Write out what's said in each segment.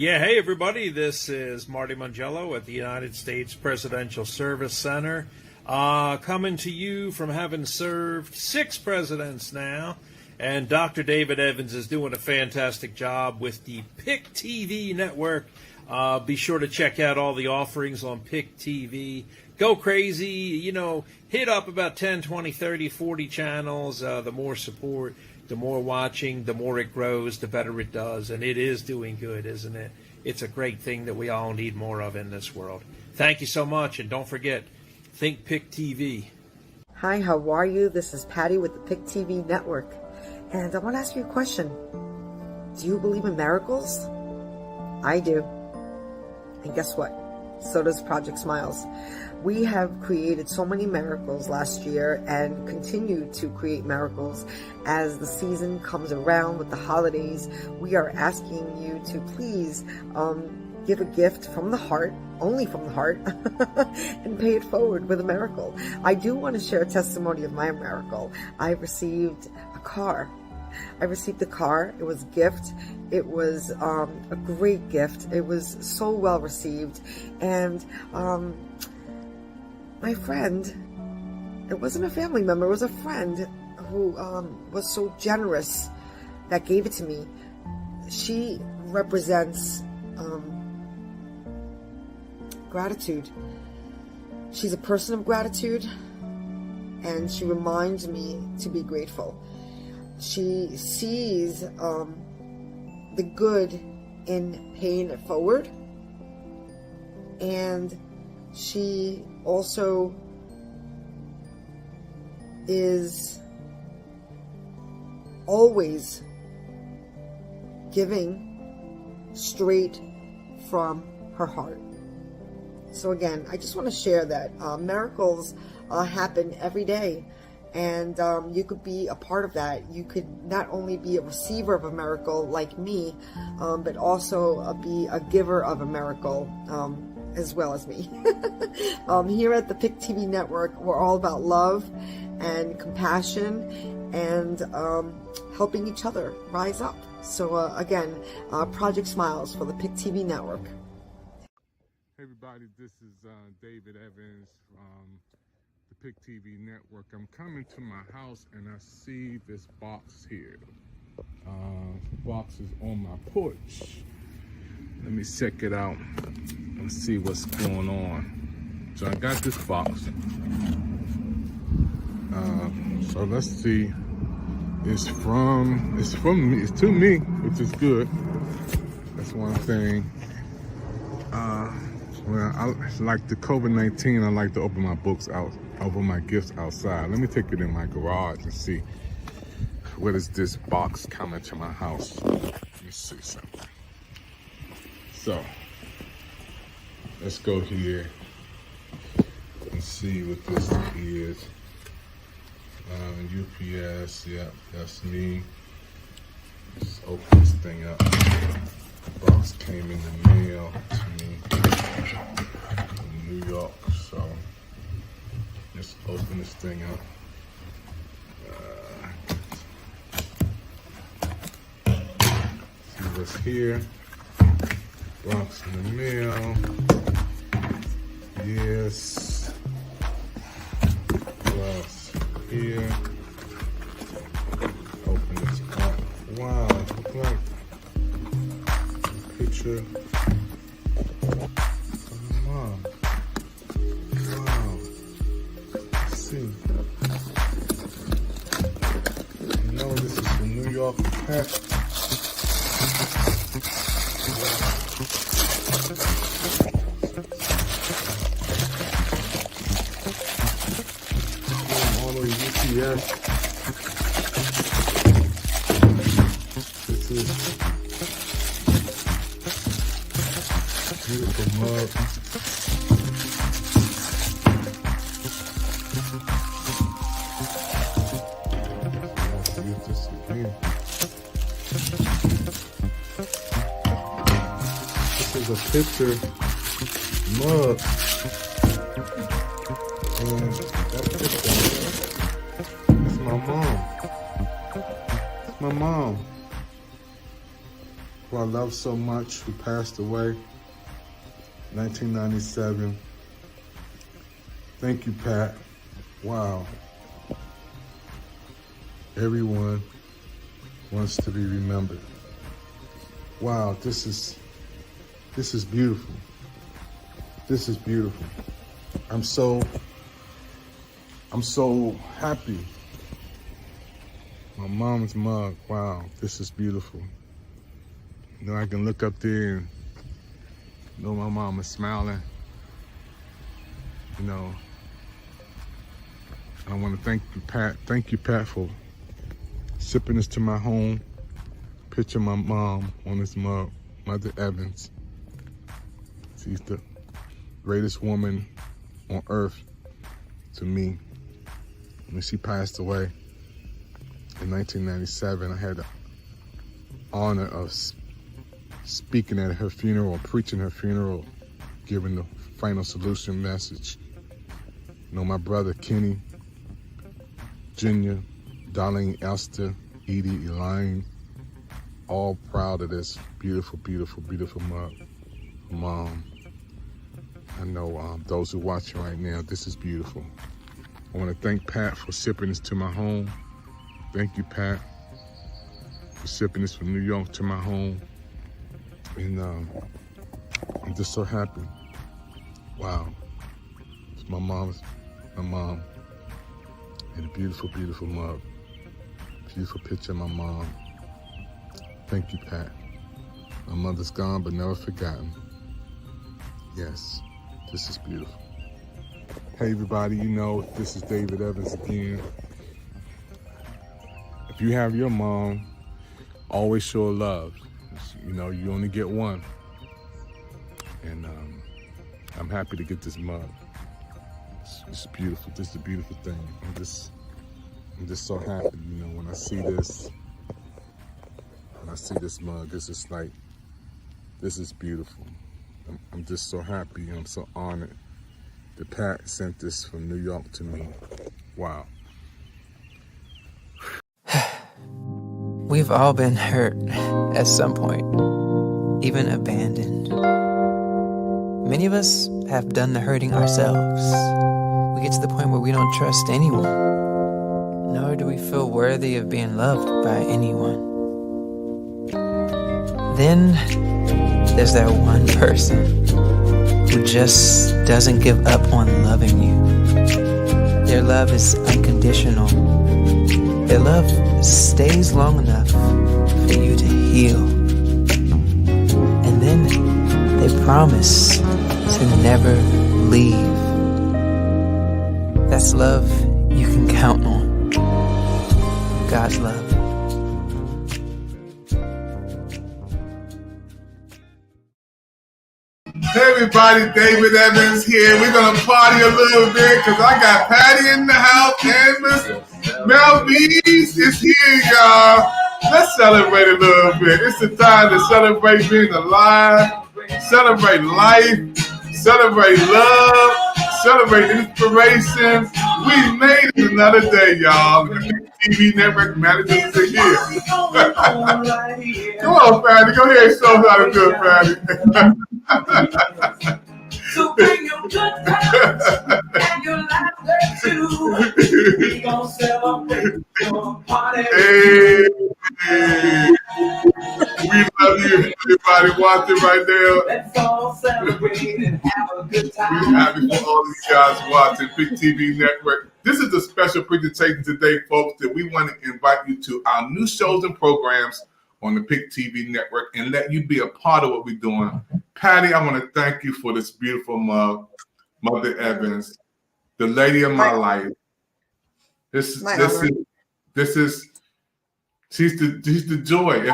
Yeah, hey everybody, this is Marty Mangello at the United States Presidential Service Center, coming to you from having served 6 presidents now, and Dr. David Evans is doing a fantastic job with the Pictv network. Be sure to check out all the offerings on Pictv. Go crazy, hit up about 10, 20, 30, 40 channels. The more support, the more watching, the more it grows, the better it does. And it is doing good, isn't it? It's a great thing that we all need more of in this world. Thank you so much. And don't forget, think Pictv. Hi, how are you? This is Patty with the Pictv network. And I want to ask you a question. Do you believe in miracles? I do. And guess what? So does Project Smiles. We have created so many miracles last year and continue to create miracles as the season comes around with the holidays. We are asking you to please give a gift from the heart, only from the heart, and pay it forward with a miracle. I do want to share a testimony of my miracle. I received a car. I received a car. It was a gift. It was a great gift. It was so well received. And my friend, it wasn't a family member, it was a friend who was so generous that gave it to me. She represents gratitude. She's a person of gratitude, and she reminds me to be grateful. She sees the good in paying it forward, and she also is always giving straight from her heart. So again, I just want to share that miracles happen every day. And you could be a part of that. You could not only be a receiver of a miracle like me, but also be a giver of a miracle as well as me. Here at the Pictv network, we're all about love and compassion and helping each other rise up. So again, Project Smiles for the Pictv network. Hey everybody, this is David Evans from the Pictv network. I'm coming to my house and I see this box here. The box is on my porch. Let me check it out and see what's going on. So I got this box. So let's see. It's from me. It's to me, which is good. That's one thing. Well, I like the COVID-19. I like to open my books out, open my gifts outside. Let me take it in my garage and see what is this box coming to my house. Let me see something. So let's go here and see what this is. UPS, yep, that's me. Let's open this thing up. The box came in the mail to me in New York, so let's open this thing up. See what's here. Box in the mail. Yes. Box here. Open this up. Wow, look like a picture. Wow. Wow. Let's see. You know this is the New York pack. All the way UPS. This is beautiful mug. Let's use this again. This is a picture mug. And that picture, it's my mom. It's my mom. who I love so much, who passed away 1997. Thank you, Pat. Wow. Everyone wants to be remembered. Wow, this is beautiful. This is beautiful. I'm so happy. My mom's mug. Wow, this is beautiful. You know, I can look up there and know my mom is smiling. You know, I want to thank you, Pat. Thank you, Pat, for shipping this to my home. Picture my mom on this mug, Mother Evans. She's the greatest woman on earth to me. When she passed away in 1997, I had the honor of speaking at her funeral, preaching her funeral, giving the final solution message. You know, my brother Kenny, Junior, Darlene, Esther, Edie, Elaine, all proud of this beautiful, beautiful, beautiful mom. I know those who are watching right now, this is beautiful. I want to thank Pat for shipping this to my home. Thank you, Pat, for shipping this from New York to my home. And I'm just so happy. Wow. It's my mom. And a beautiful, beautiful mug. Beautiful picture of my mom. Thank you, Pat. My mother's gone, but never forgotten. Yes, this is beautiful. Hey everybody, you know, this is David Evans again. If you have your mom, always show her love. You know, you only get one. And I'm happy to get this mug. It's beautiful. This is a beautiful thing. I'm just so happy, you know, when I see this. When I see this mug, it's just like, this is beautiful. I'm just so happy and I'm so honored that Pat sent this from New York to me. Wow. We've all been hurt at some point, even abandoned. Many of us have done the hurting ourselves. We get to the point where we don't trust anyone, nor do we feel worthy of being loved by anyone. Then there's that one person who just doesn't give up on loving you. Their love is unconditional. Their love stays long enough for you to heal. And then they promise to never leave. That's love you can count on. God's love. Hey everybody, David Evans here. We're gonna party a little bit because I got Patty in the house and Miss Mel Bees is here, y'all. Let's celebrate a little bit. It's the time to celebrate being alive, celebrate life, celebrate love, celebrate inspiration. We made it another day, y'all. The TV network managers are here. Come on, Patty. Go ahead and show us how to do it, Patty. So bring your good times and your laughter too. We gon' celebrate your party. Hey, we love you, everybody watching right now. Let's all celebrate and have a good time. We're happy for all of you guys watching Pictv Network. This is a special presentation today, folks, that we want to invite you to our new shows and programs on the Pictv Network and let you be a part of what we're doing. Patty, I want to thank you for this beautiful mug, Mother Evans, the lady of my life. She's the joy.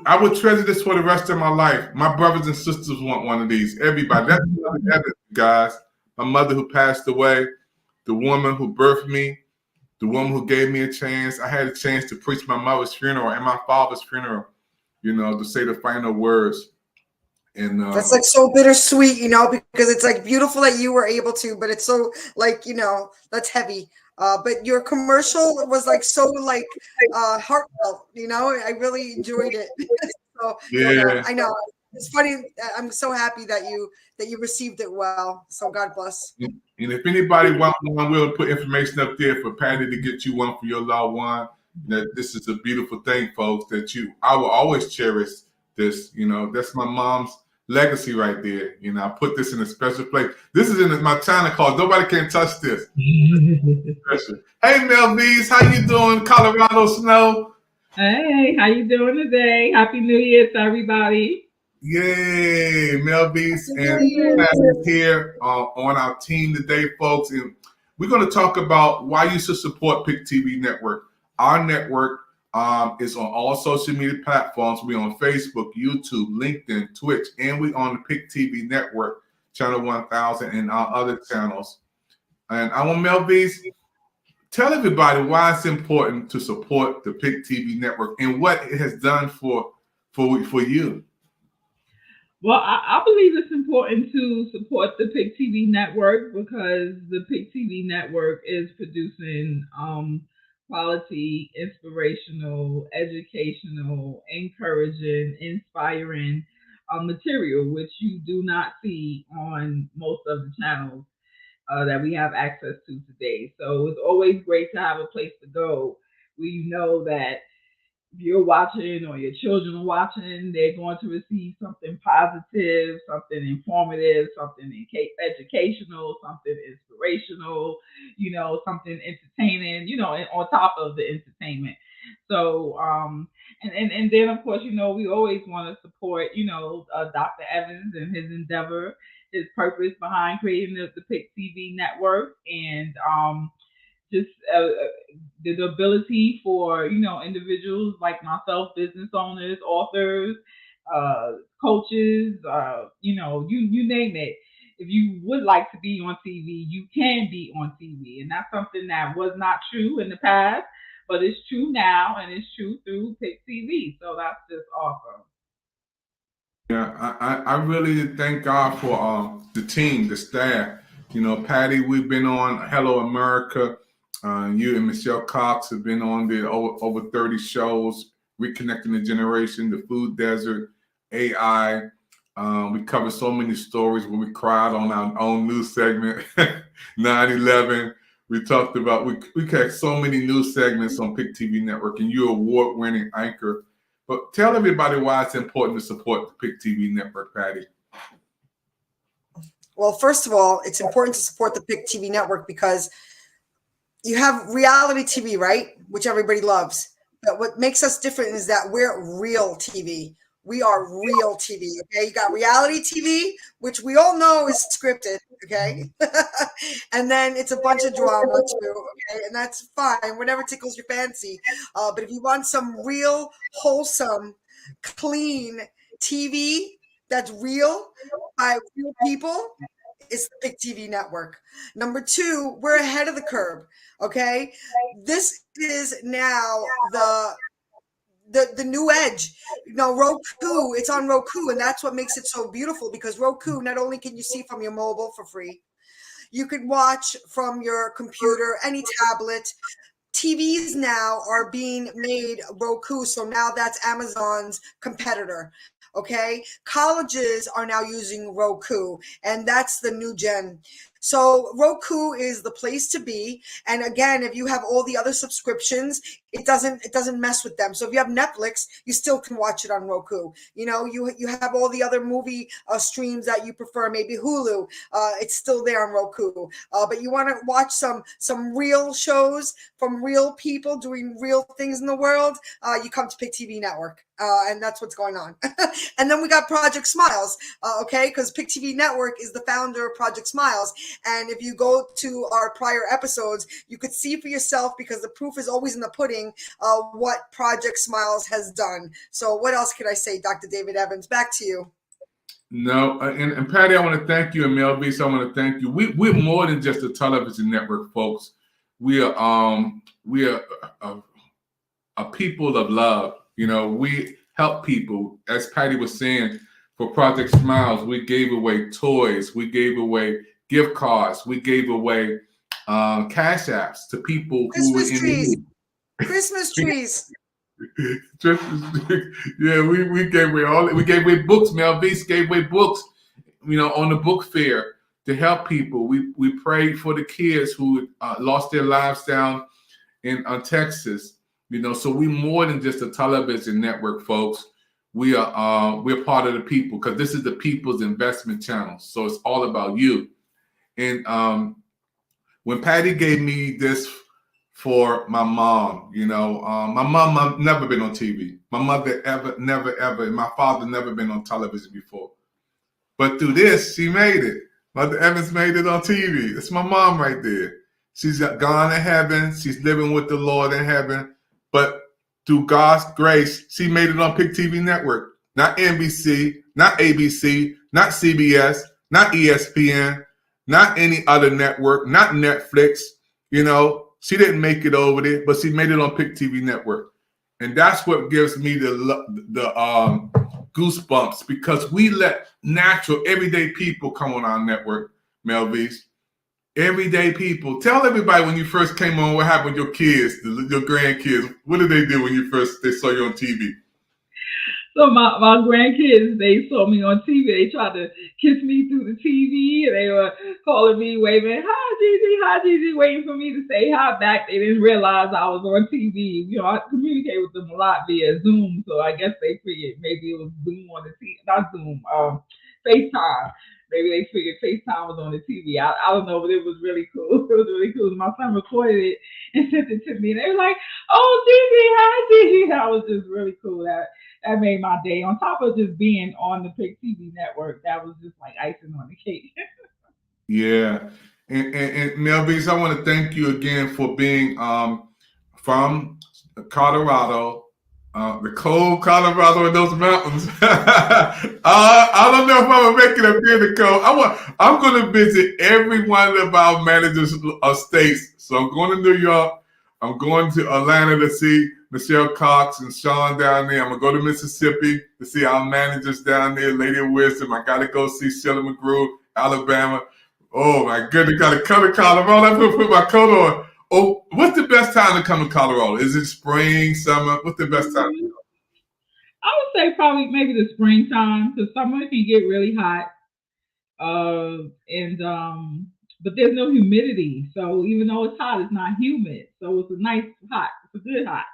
I would treasure this for the rest of my life. My brothers and sisters want one of these. Everybody. That's Mother Evans, guys. My mother who passed away, the woman who birthed me, the woman who gave me a chance. I had a chance to preach my mother's funeral and my father's funeral, you know, to say the final words. And that's like so bittersweet, you know, because it's like beautiful that you were able to, but it's so like, you know, that's heavy. But your commercial was like so like heartfelt, you know. I really enjoyed it. So Yeah. I know it's funny. I'm so happy that you received it well. So God bless. And if anybody wants one, we'll put information up there for Patty to get you one for your loved one. This is a beautiful thing, folks, I will always cherish this. That's my mom's legacy right there. I put this in a special place. This is in my China cause. Nobody can touch this. Hey, Mel V's, how you doing? Colorado snow? Hey, how you doing today? Happy New Year to everybody. Yay, Mel V's and Patty here on our team today, folks. And we're going to talk about why you should support Pictv Network. Our network is on all social media platforms. We're on Facebook, YouTube, LinkedIn, Twitch, and we're on the Pictv Network, Channel 1000, and our other channels. And I want Mel V's, tell everybody why it's important to support the Pictv Network and what it has done for you. Well, I believe it's important to support the Pictv Network because the Pictv Network is producing quality, inspirational, educational, encouraging, inspiring material, which you do not see on most of the channels that we have access to today. So it's always great to have a place to go where you know that if you're watching or your children are watching, they're going to receive something positive, something informative, something educational, something inspirational, something entertaining, and on top of the entertainment. So, and then of course, we always want to support, Dr. Evans and his endeavor, his purpose behind creating the Pictv Network, and just the ability for individuals like myself, business owners, authors, coaches, you name it. If you would like to be on TV, you can be on TV, and that's something that was not true in the past, but it's true now, and it's true through Pictv. So that's just awesome. Yeah, I really thank God for the team, the staff. Patty, we've been on Hello America. You and Michelle Cox have been on there over 30 shows, Reconnecting the Generation, The Food Desert, AI. We covered so many stories when we cried on our own news segment, 9/11. We talked about, we had so many news segments on Pictv Network, and you're an award-winning anchor. But tell everybody why it's important to support the Pictv Network, Patty. Well, first of all, it's important to support the Pictv Network because you have reality TV, right? Which everybody loves. But what makes us different is that we're real TV. We are real TV, okay? You got reality TV, which we all know is scripted, okay? And then it's a bunch of drama too, okay? And that's fine, whatever tickles your fancy. But if you want some real, wholesome, clean TV that's real by real people, it's the Pictv Network. Number two, we're ahead of the curve, okay? This is now the new edge. Roku, it's on Roku, and that's what makes it so beautiful, because Roku, not only can you see from your mobile for free, you could watch from your computer, any tablet. TVs now are being made Roku, so now that's Amazon's competitor. Okay, colleges are now using Roku, and that's the new gen. So Roku is the place to be. And again, if you have all the other subscriptions, it doesn't mess with them. So if you have Netflix, you still can watch it on Roku. You have all the other movie streams that you prefer, maybe Hulu. It's still there on Roku. But you want to watch some real shows from real people doing real things in the world, you come to Pictv Network. And that's what's going on. And then we got Project Smiles, okay? Because Pictv Network is the founder of Project Smiles. And if you go to our prior episodes, you could see for yourself, because the proof is always in the pudding, what Project Smiles has done. So what else could I say, Dr. David Evans? Back to you. No, and Patty, I want to thank you, and Mel B, so I want to thank you. We're more than just a television network, folks. We are a people of love. We help people. As Patty was saying, for Project Smiles, we gave away toys, we gave away gift cards, we gave away cash apps to people who were in need. Christmas trees. Yeah, we gave away we gave away books. Mel Beast gave away books, on the book fair to help people. We prayed for the kids who lost their lives down in Texas. So we more than just a television network, folks. We're part of the people, because this is the people's investment channel. So it's all about you. And when Patty gave me this for my mom, my mom never been on TV. My mother never, ever, and my father never been on television before. But through this, she made it. Mother Evans made it on TV. It's my mom right there. She's gone to heaven. She's living with the Lord in heaven. But through God's grace, she made it on Pictv Network. Not NBC, not ABC, not CBS, not ESPN, not any other network, not Netflix. She didn't make it over there, but she made it on Pictv Network. And that's what gives me the goosebumps, because we let natural, everyday people come on our network, Melvies. Everyday people. Tell everybody, when you first came on, what happened with your kids, your grandkids. What did they do when they saw you on TV? So my grandkids, they saw me on TV. They tried to kiss me through the TV. And they were calling me, waving, hi, Gigi, waiting for me to say hi back. They didn't realize I was on TV. I communicate with them a lot via Zoom. So I guess they figured maybe it was Zoom on the TV, not Zoom, FaceTime. Maybe they figured FaceTime was on the TV. I don't know, but it was really cool. It was really cool. My son recorded it and sent it to me. And they were like, oh, Gigi, hi, Gigi. That was just really cool. That made my day. On top of just being on the Pictv Network, that was just like icing on the cake. Yeah. And Mel Beast, I want to thank you again for being from Colorado, the cold Colorado in those mountains. I don't know if I'm gonna make it up here in the cold. I'm going to visit every one of our managers of states. So I'm going to New York. I'm going to Atlanta to see Michelle Cox and Sean down there. I'm going to go to Mississippi to see our managers down there, Lady of Wisdom. I got to go see Shirley McGrew, Alabama. Oh, my goodness. Got to come to Colorado. I'm going to put my coat on. Oh, what's the best time to come to Colorado? Is it spring, summer? What's the best time? I would say probably maybe the springtime, because summer can get really hot. But there's no humidity. So even though it's hot, it's not humid. So it's a nice hot. It's a good hot.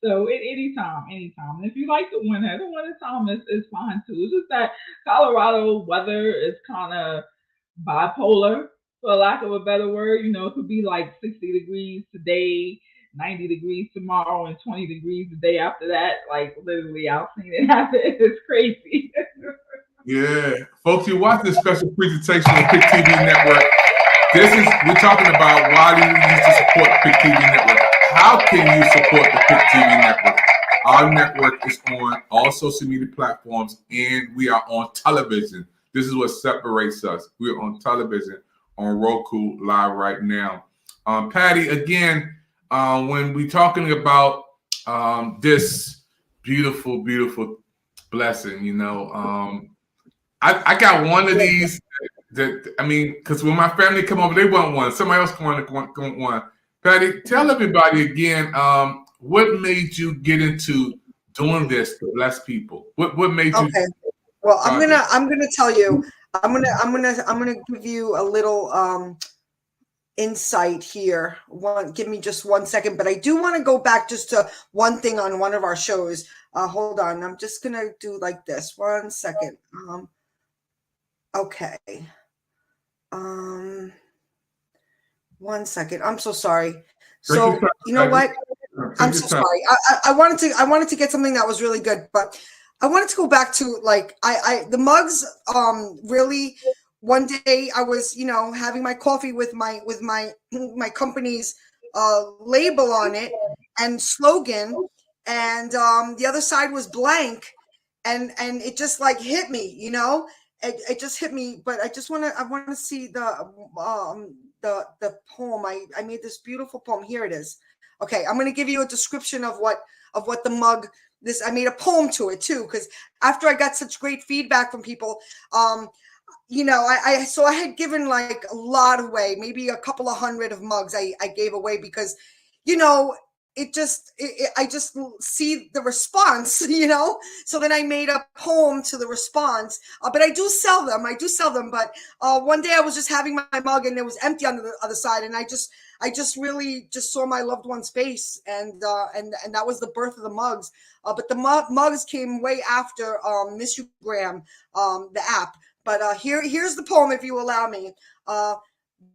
So anytime. And if you like the winter time is fine too. It's just that Colorado weather is kind of bipolar, for lack of a better word. It could be like 60 degrees today, 90 degrees tomorrow, and 20 degrees the day after that. Like literally, I've seen it happen. It's crazy. Yeah. Folks, you watch this special presentation on Pictv Network. We're talking about, why do you need to support Pictv Network? How can you support the Pictv Network? Our network is on all social media platforms, and we are on television. This is what separates us. We're on television on Roku live right now. Patty, again, when we're talking about this beautiful, beautiful blessing, I got one of these because when my family come over, they want one. Somebody else want one. Patty, tell everybody again, what made you get into doing this to bless people? What made you? Okay. Well, I'm gonna tell you. I'm gonna give you a little insight here. Give me just 1 second, but I do want to go back just to one thing on one of our shows. Hold on. I'm just gonna do like this. 1 second. Okay. 1 second. I'm so sorry. So you know what? I'm so sorry. I wanted to get something that was really good, but I wanted to go back to the mugs. Really, one day I was having my coffee with my company's label on it and slogan, and the other side was blank, and it just hit me. It just hit me. But I want to see the poem. I made this beautiful poem. Here it is. Okay, I'm going to give you a description of what the mug. I made a poem to it too, because after I got such great feedback from people, I had given a lot away, maybe a couple of hundred of mugs I gave away, because, I just see the response, you know. So then I made a poem to the response. But I do sell them. But one day I was just having my mug and it was empty on the other side, and I just really just saw my loved one's face, and that was the birth of the mugs. But the mugs came way after Miss You Graham, the app. But here's the poem, if you allow me.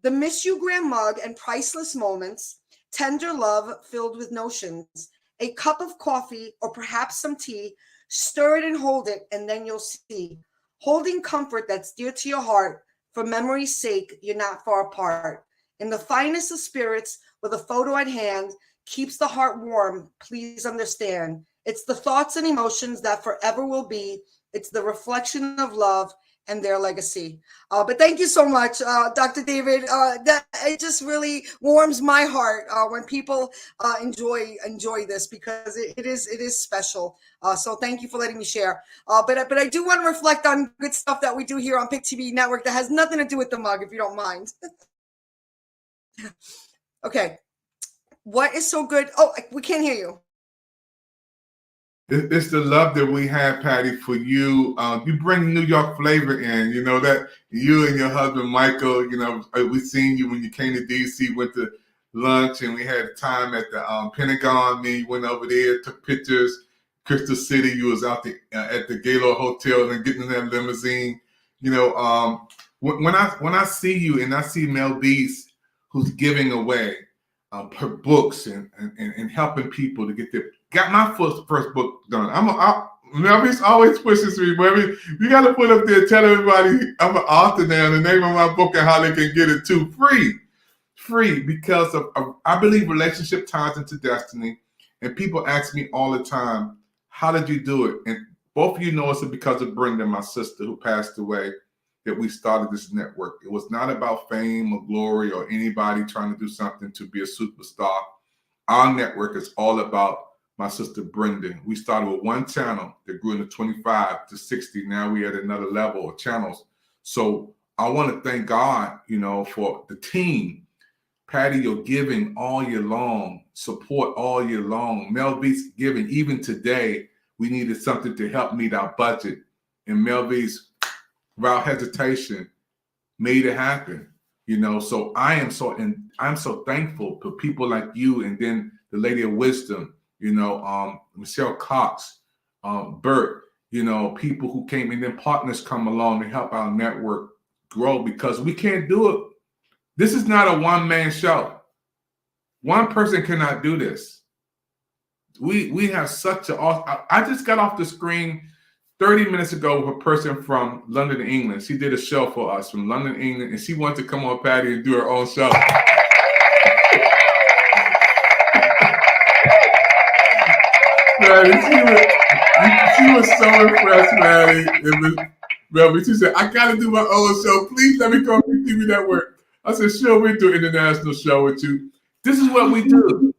The Miss You Graham mug and priceless moments, tender love filled with notions, a cup of coffee or perhaps some tea, stir it and hold it, and then you'll see. Holding comfort that's dear to your heart, for memory's sake, you're not far apart. In the finest of spirits, with a photo at hand, keeps the heart warm, please understand. It's the thoughts and emotions that forever will be. It's the reflection of love and their legacy. But thank you so much, Dr. David. That it just really warms my heart when people enjoy this, because it is special. So thank you for letting me share. But I do want to reflect on good stuff that we do here on Pictv Network that has nothing to do with the mug, if you don't mind. Okay, what is so good? Oh, we can't hear you. It's the love that we have, Patty, for you. You bring New York flavor in. You know that you and your husband Michael. You know, we seen you when you came to DC, went to lunch, and we had time at the Pentagon. Me, went over there, took pictures. Crystal City, you was out at the Gaylord Hotel and getting in that limousine. You know, when I see you and I see Mel Beast, who's giving away her books and helping people to get their. Got my first book done. Melvy's always pushes me, baby. You got to put up there, tell everybody I'm an author now, the name of my book, and how they can get it too. Free, because I believe relationship ties into destiny. And people ask me all the time, how did you do it? And both of you know it's because of Brenda, my sister, who passed away, that we started this network. It was not about fame or glory or anybody trying to do something to be a superstar. Our network is all about my sister Brenda. We started with one channel that grew into 25 to 60. Now we at another level of channels. So I want to thank God, you know, for the team. Patty, you're giving all year long, support all year long. Mel B's giving. Even today, we needed something to help meet our budget. And Mel B's, without hesitation, made it happen. You know, so I'm so thankful for people like you, and then the Lady of Wisdom, you know, Michelle Cox, Bert, you know, people who came, and then partners come along to help our network grow, because we can't do it. This is not a one-man show. One person cannot do this. We have such a. I just got off the screen 30 minutes ago with a person from London, England. She did a show for us from London, England, and she wanted to come on Patty and do her own show. She was so impressed, Maddie. She said, I got to do my own show. Please let me go on TV Network. I said, sure, we'll do an international show with you. This is what we do.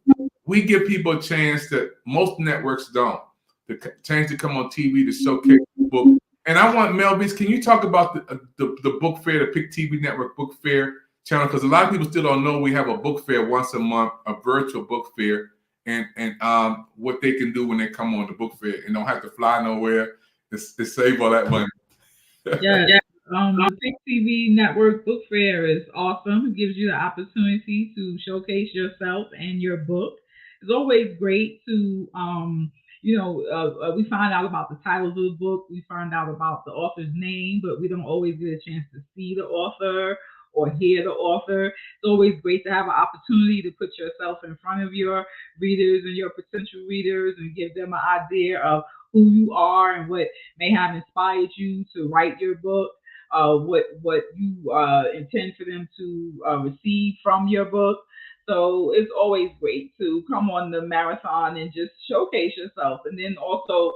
We give people a chance that most networks don't. The chance to come on TV to showcase the book. And I want Mel Beast, can you talk about the book fair, the Pictv Network book fair channel? Because a lot of people still don't know we have a book fair once a month, a virtual book fair, and what they can do when they come on the book fair and don't have to fly nowhere to save all that money. Yeah. The Pictv Network book fair is awesome. It gives you the opportunity to showcase yourself and your book. It's always great to we find out about the titles of the book. We find out about the author's name, but we don't always get a chance to see the author or hear the author. It's always great to have an opportunity to put yourself in front of your readers and your potential readers and give them an idea of who you are and what may have inspired you to write your book, what you intend for them to receive from your book. So it's always great to come on the marathon and just showcase yourself. And then also,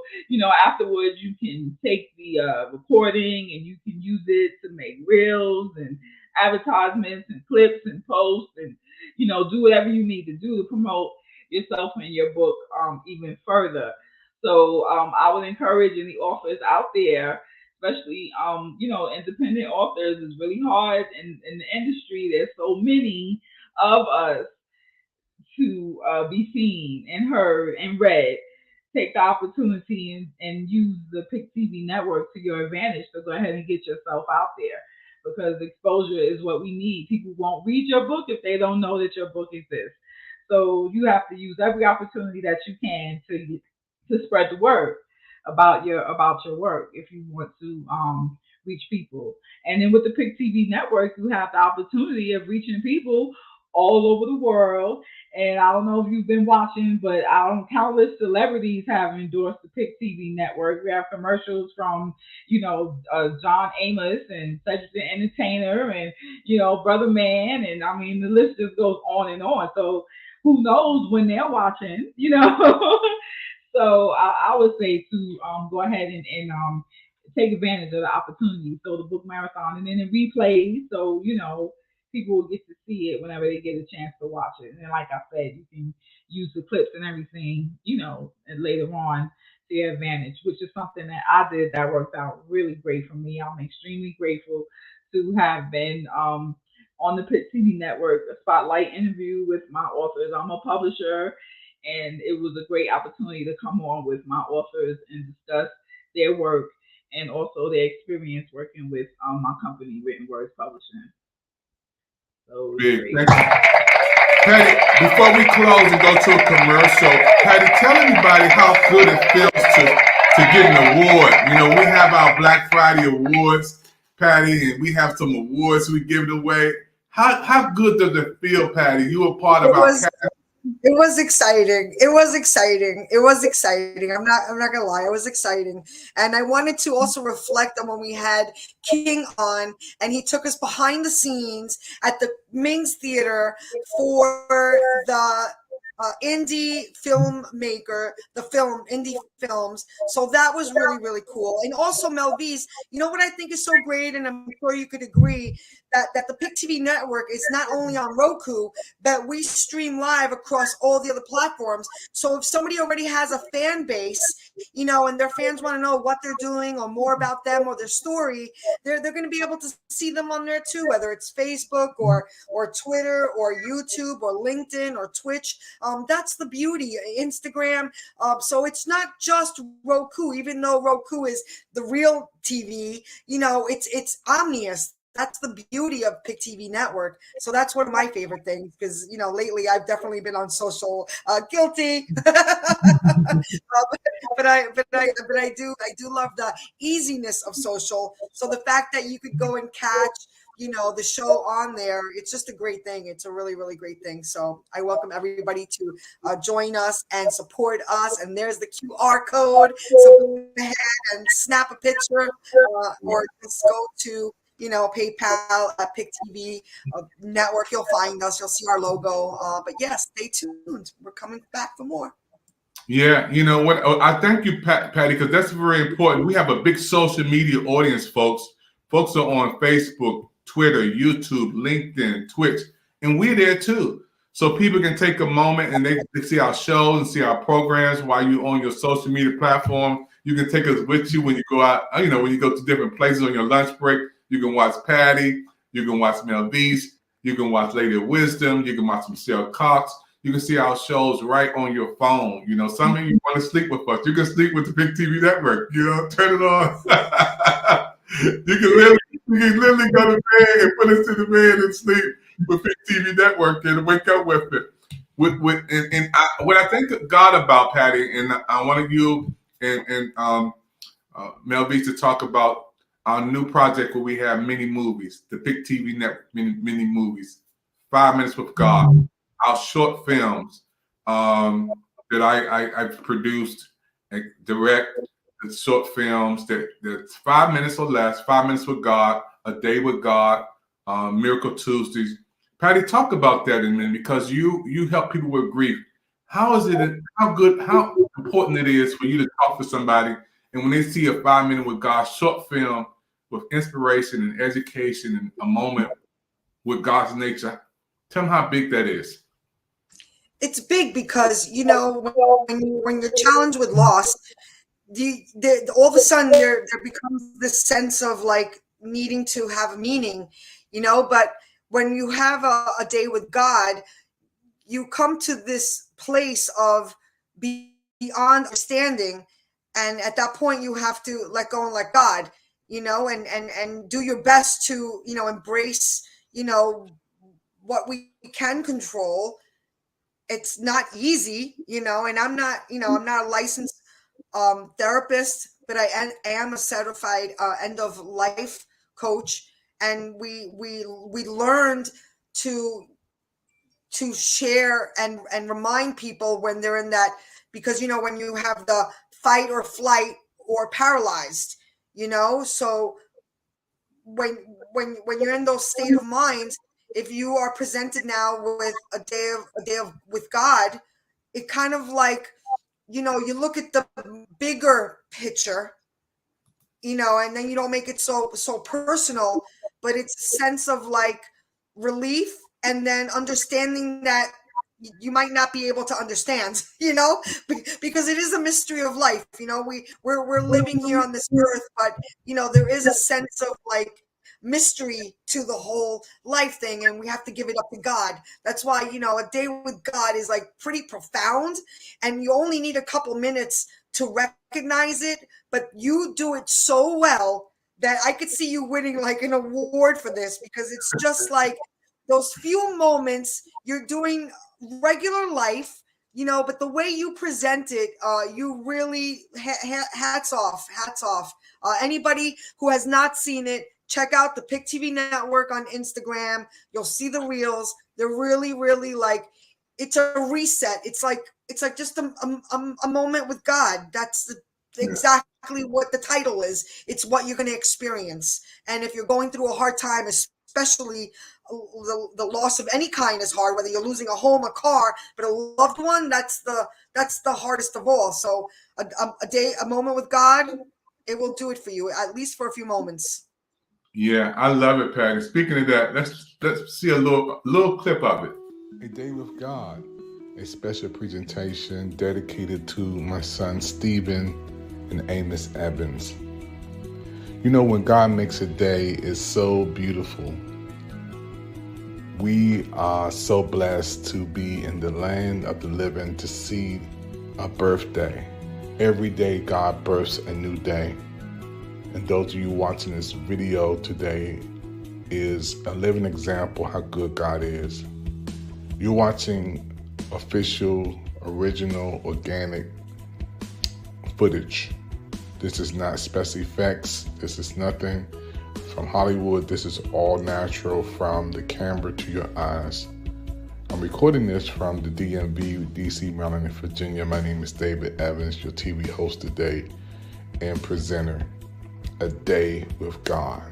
afterwards you can take the recording and you can use it to make reels and advertisements and clips and posts and, do whatever you need to do to promote yourself and your book even further. So I would encourage any authors out there, especially, independent authors. It's really hard in the industry. There's so many of us to be seen and heard and read, take the opportunity and use the Pictv network to your advantage. So go ahead and get yourself out there, because exposure is what we need. People won't read your book if they don't know that your book exists. So you have to use every opportunity that you can to spread the word about your work if you want to reach people. And then with the Pictv network, you have the opportunity of reaching people all over the world. And I don't know if you've been watching, but countless celebrities have endorsed the Pictv network. We have commercials from, John Amos and Cedric the Entertainer and, Brother Man. And I mean, the list just goes on and on. So who knows when they're watching. So I would say to go ahead and take advantage of the opportunity. So the book marathon, and then it replays, so people will get to see it whenever they get a chance to watch it. And then, like I said, you can use the clips and everything, and later on to your advantage, which is something that I did that worked out really great for me. I'm extremely grateful to have been on the Pictv network, a spotlight interview with my authors. I'm a publisher, and it was a great opportunity to come on with my authors and discuss their work and also their experience working with my company, Written Words Publishing. So Big. Thank you. Patty, before we close and go to a commercial, Patty, tell everybody how good it feels to get an award. We have our Black Friday awards, Patty, and we have some awards we give it away. How good does it feel, Patty? You were part of our cast. It was exciting. It was exciting. It was exciting. I'm not gonna lie. It was exciting. And I wanted to also reflect on when we had King on and he took us behind the scenes at the Ming's Theater for the indie filmmaker, indie films. So that was really, really cool. And also Melvise, what I think is so great, and I'm sure you could agree, that the Pictv network is not only on Roku, but we stream live across all the other platforms. So if somebody already has a fan base, and their fans want to know what they're doing or more about them or their story, they're going to be able to see them on there too, whether it's Facebook or Twitter or YouTube or LinkedIn or Twitch. That's the beauty, Instagram. So it's not just Roku, even though Roku is the real TV, it's omnious. That's the beauty of Pictv network. So that's one of my favorite things because, lately I've definitely been on social, guilty, but I do love the easiness of social. So the fact that you could go and catch, the show on there, it's just a great thing. It's a really, really great thing. So I welcome everybody to join us and support us. And there's the QR code. So go ahead and snap a picture or just go to PayPal at Pictv network. You'll find us. You'll see our logo. But yes, stay tuned. We're coming back for more. Yeah, you know what? I thank you, Patty, because that's very important. We have a big social media audience, folks. Folks are on Facebook, Twitter, YouTube, LinkedIn, Twitch, and we're there too. So people can take a moment and they see our shows and see our programs while you're on your social media platform. You can take us with you when you go out, when you go to different places on your lunch break. You can watch Patty. You can watch Melvise. You can watch Lady of Wisdom. You can watch Michelle Cox. You can see our shows right on your phone. Some of you want to sleep with us. You can sleep with the Pictv network. Turn it on. You can literally go to bed and put us to the bed and sleep with Pictv network and wake up with it. What I think God about, Patty, and I wanted you and Melvise to talk about our new project where we have mini movies, the Pictv network mini movies, 5 Minutes with God, our short films that I've produced and direct. The short films that's 5 minutes or less, 5 minutes with God, A Day with God, Miracle Tuesdays. Patty, talk about that in a minute because you help people with grief. How important it is for you to talk to somebody, and when they see a 5 minute with God short film with inspiration and education and a moment with God's nature, tell them how big that is. It's big because, when you're challenged with loss, all of a sudden there becomes this sense of like needing to have a meaning, but when you have a day with God, you come to this place of beyond understanding, and at that point you have to let go and let God, and do your best to, embrace, what we can control. It's not easy, and I'm not a licensed therapist, but I am a certified end of life coach, and we learned to share and remind people when they're in that, because when you have the fight or flight or paralyzed, so when you're in those state of minds, if you are presented now with a day of with God, it kind of like, you look at the bigger picture, and then you don't make it so personal, but it's a sense of like relief, and then understanding that you might not be able to understand, because it is a mystery of life. We're living here on this earth, but there is a sense of like mystery to the whole life thing, and we have to give it up to God. That's why, a day with God is like pretty profound, and you only need a couple minutes to recognize it, but you do it so well that I could see you winning like an award for this, because it's just like those few moments you're doing regular life, but the way you present it, you really hats off. Anybody who has not seen it, check out the Pictv Network on Instagram. You'll see the reels. They're really, really like, it's a reset. It's like just a moment with God. That's exactly what the title is. It's what you're going to experience. And if you're going through a hard time, especially the loss of any kind is hard, whether you're losing a home, a car, but a loved one, that's the hardest of all. So a moment with God, it will do it for you, at least for a few moments. Yeah, I love it, Patty. Speaking of that, let's see a little clip of it. A Day with God, a special presentation dedicated to my son Stephen and Amos Evans. When God makes a day, it's so beautiful. We are so blessed to be in the land of the living to see a birthday. Every day God births a new day. And those of you watching this video today is a living example how good God is. You're watching official, original, organic footage. This is not special effects. This is nothing from Hollywood. This is all natural from the camera to your eyes. I'm recording this from the DMV, DC, Maryland, and Virginia. My name is David Evans, your TV host today and presenter. A Day with God.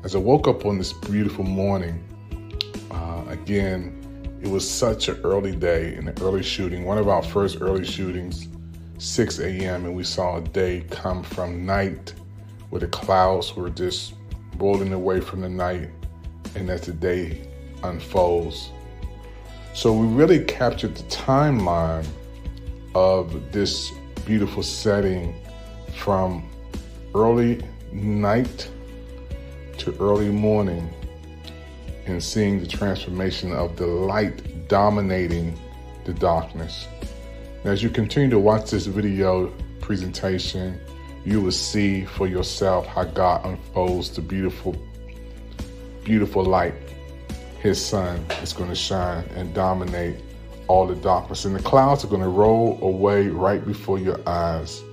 As I woke up on this beautiful morning, again, it was such an early day, an early shooting, one of our first early shootings, 6 a.m., and we saw a day come from night where the clouds were just rolling away from the night, and as the day unfolds. So we really captured the timeline of this beautiful setting from early night to early morning, and seeing the transformation of the light dominating the darkness. Now, as you continue to watch this video presentation, you will see for yourself how God unfolds the beautiful, beautiful light. His sun is going to shine and dominate all the darkness, and the clouds are going to roll away right before your eyes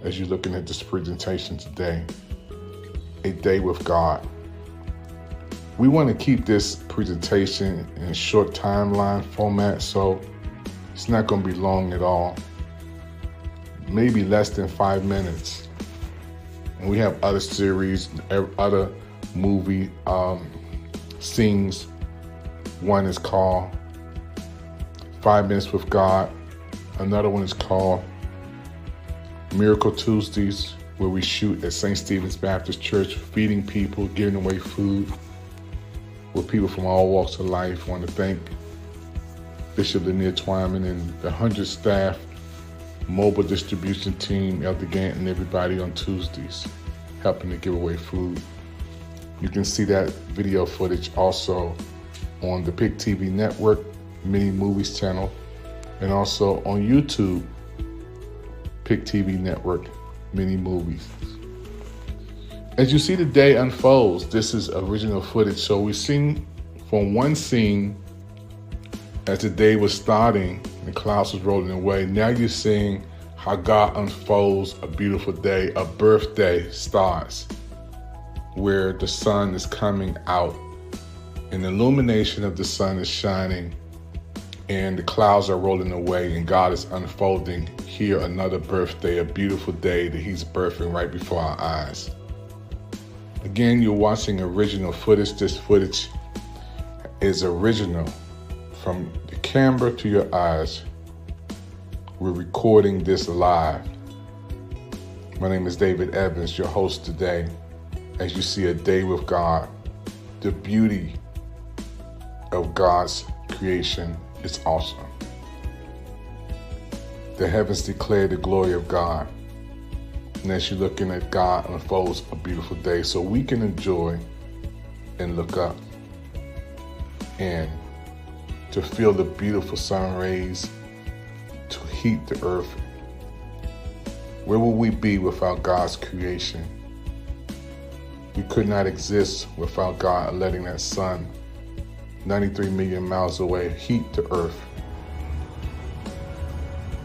as you're looking at this presentation today. A Day with God. We want to keep this presentation in a short timeline format, so it's not going to be long at all. Maybe less than 5 minutes. And we have other series, other movie scenes. One is called 5 Minutes with God. Another one is called Miracle Tuesdays, where we shoot at St. Stephen's Baptist Church, feeding people, giving away food, with people from all walks of life. I want to thank Bishop Lanier Twyman and the 100 staff, mobile distribution team, Elder Gant, and everybody on Tuesdays, helping to give away food. You can see that video footage also on the Pictv Network. Mini Movies channel, and also on YouTube, Pictv Network, Mini Movies. As you see the day unfolds, this is original footage. So we've seen from one scene as the day was starting and the clouds was rolling away. Now you're seeing how God unfolds a beautiful day. A birthday starts where the sun is coming out and the illumination of the sun is shining and the clouds are rolling away and God is unfolding here another birthday, a beautiful day that he's birthing right before our eyes. Again, you're watching original footage. This footage is original from the camera to your eyes. We're recording this live. My name is David Evans, your host today. As you see a day with God, the beauty of God's creation is awesome. The heavens declare the glory of God. And as you're looking at God unfolds a beautiful day so we can enjoy and look up and to feel the beautiful sun rays to heat the earth. Where would we be without God's creation? We could not exist without God letting that sun 93 million miles away heat the earth.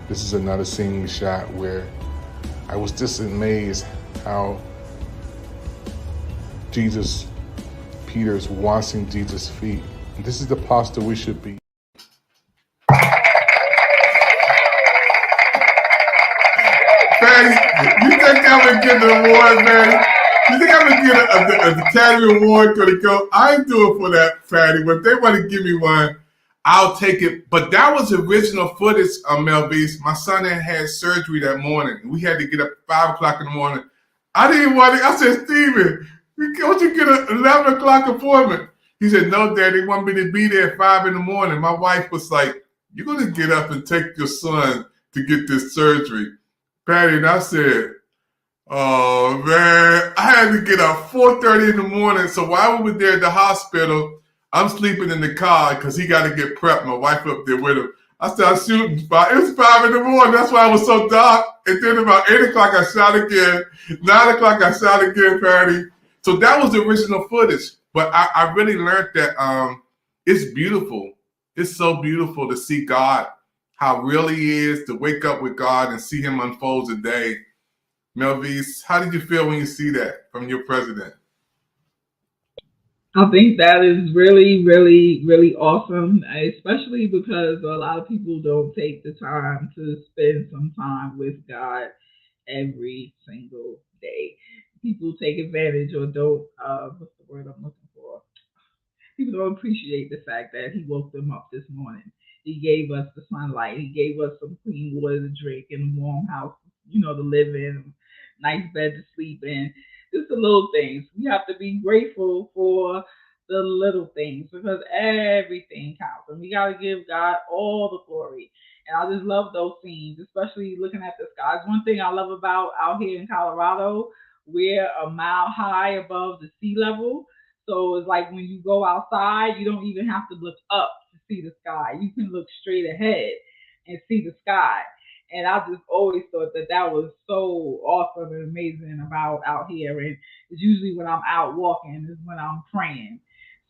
This is another scene we shot where I was just amazed how Peter's washing Jesus' feet. And this is the posture we should be. Patty, you think I'm gonna get an award, man? You think I'm gonna get an Academy Award for the go? I ain't doing for that, Patty. But if they want to give me one, I'll take it. But that was original footage, Mel Beast. My son had surgery that morning. We had to get up at 5 o'clock in the morning. I didn't want it. I said, Steven, don't you get an 11 o'clock appointment? He said, no, Dad, they want me to be there at 5 in the morning. My wife was like, you're going to get up and take your son to get this surgery. Patty, and I said, oh, man, I had to get up 4:30 in the morning. So while we were there at the hospital, I'm sleeping in the car because he got to get prepped. My wife up there with him. I started shooting. It was 5 in the morning. That's why it was so dark. And then about 8 o'clock, I shot again. 9 o'clock, I shot again, Patty. So that was the original footage. But I really learned that it's beautiful. It's so beautiful to see God, how real he is, to wake up with God and see him unfold a day. Melvis, how did you feel when you see that from your president? I think that is really, really, really awesome, especially because a lot of people don't take the time to spend some time with God every single day. People take advantage or don't, what's the word I'm looking for? People don't appreciate the fact that he woke them up this morning. He gave us the sunlight. He gave us some clean water to drink and a warm house, to live in, nice bed to sleep in. Just the little things. We have to be grateful for the little things because everything counts. And we got to give God all the glory. And I just love those scenes, especially looking at the skies. One thing I love about out here in Colorado, we're a mile high above the sea level. So it's like when you go outside, you don't even have to look up to see the sky. You can look straight ahead and see the sky. And I just always thought that was so awesome and amazing about out here. And it's usually when I'm out walking is when I'm praying.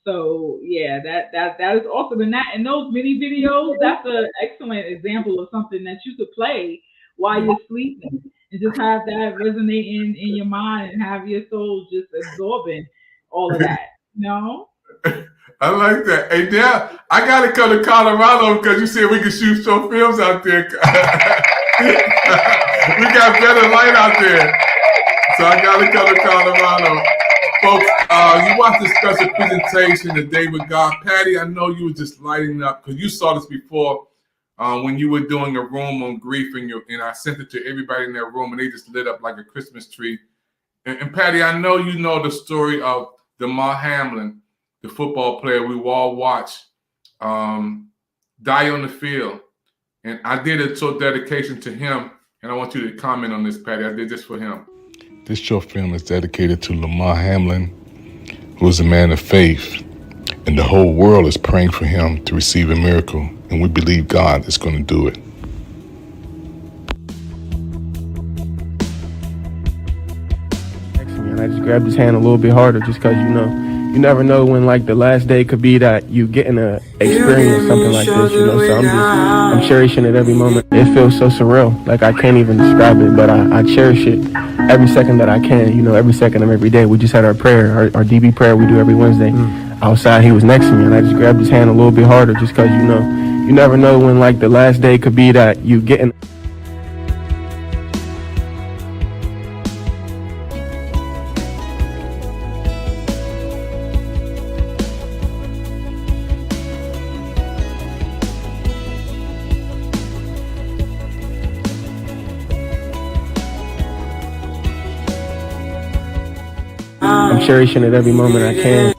So yeah, that is awesome. And those mini videos, that's an excellent example of something that you could play while you're sleeping and just have that resonating in your mind and have your soul just absorbing all of that. I like that. Hey, now I got to come to Colorado because you said we can shoot short films out there. We got better light out there. So I got to come to Colorado. Folks, you watched this special presentation, The Day with God. Patty, I know you were just lighting up because you saw this before when you were doing a room on grief and I sent it to everybody in that room and they just lit up like a Christmas tree. And Patty, I know you know the story of Damar Hamlin, the football player we all watch, die on the field. And I did a short dedication to him, and I want you to comment on this, Patty. I did this for him. This short film is dedicated to Damar Hamlin, who is a man of faith, and the whole world is praying for him to receive a miracle and we believe God is going to do it. And I just grabbed his hand a little bit harder just because, you never know when, like, the last day could be that you getting to experience something like this, so I'm cherishing it every moment. It feels so surreal, like I can't even describe it, but I cherish it every second that I can, every second of every day. We just had our prayer, our DB prayer we do every Wednesday. Outside, he was next to me, and I just grabbed his hand a little bit harder just because, you never know when, like, the last day could be that you getting. I'm cherishing it every moment I can.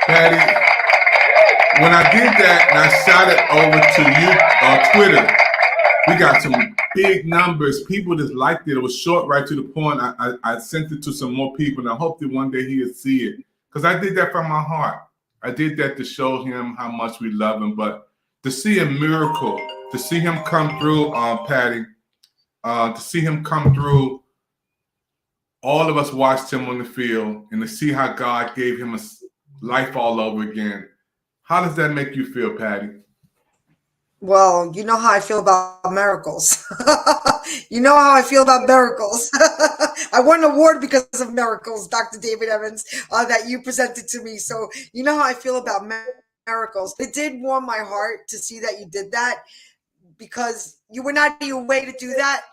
Patty, when I did that and I shot it over to you Twitter, we got some big numbers. People just liked it. It was short, right to the point. I sent it to some more people, and I hope that one day he'll see it. Because I did that from my heart. I did that to show him how much we love him. But to see a miracle, to see him come through, Patty, to see him come through, all of us watched him on the field, and to see how God gave him a life all over again. How does that make you feel, Patty? Well, you know how I feel about miracles. You know how I feel about miracles. I won an award because of miracles, Dr. David Evans, that you presented to me. So you know how I feel about miracles. It did warm my heart to see that you did that, because you were not in your way to do that.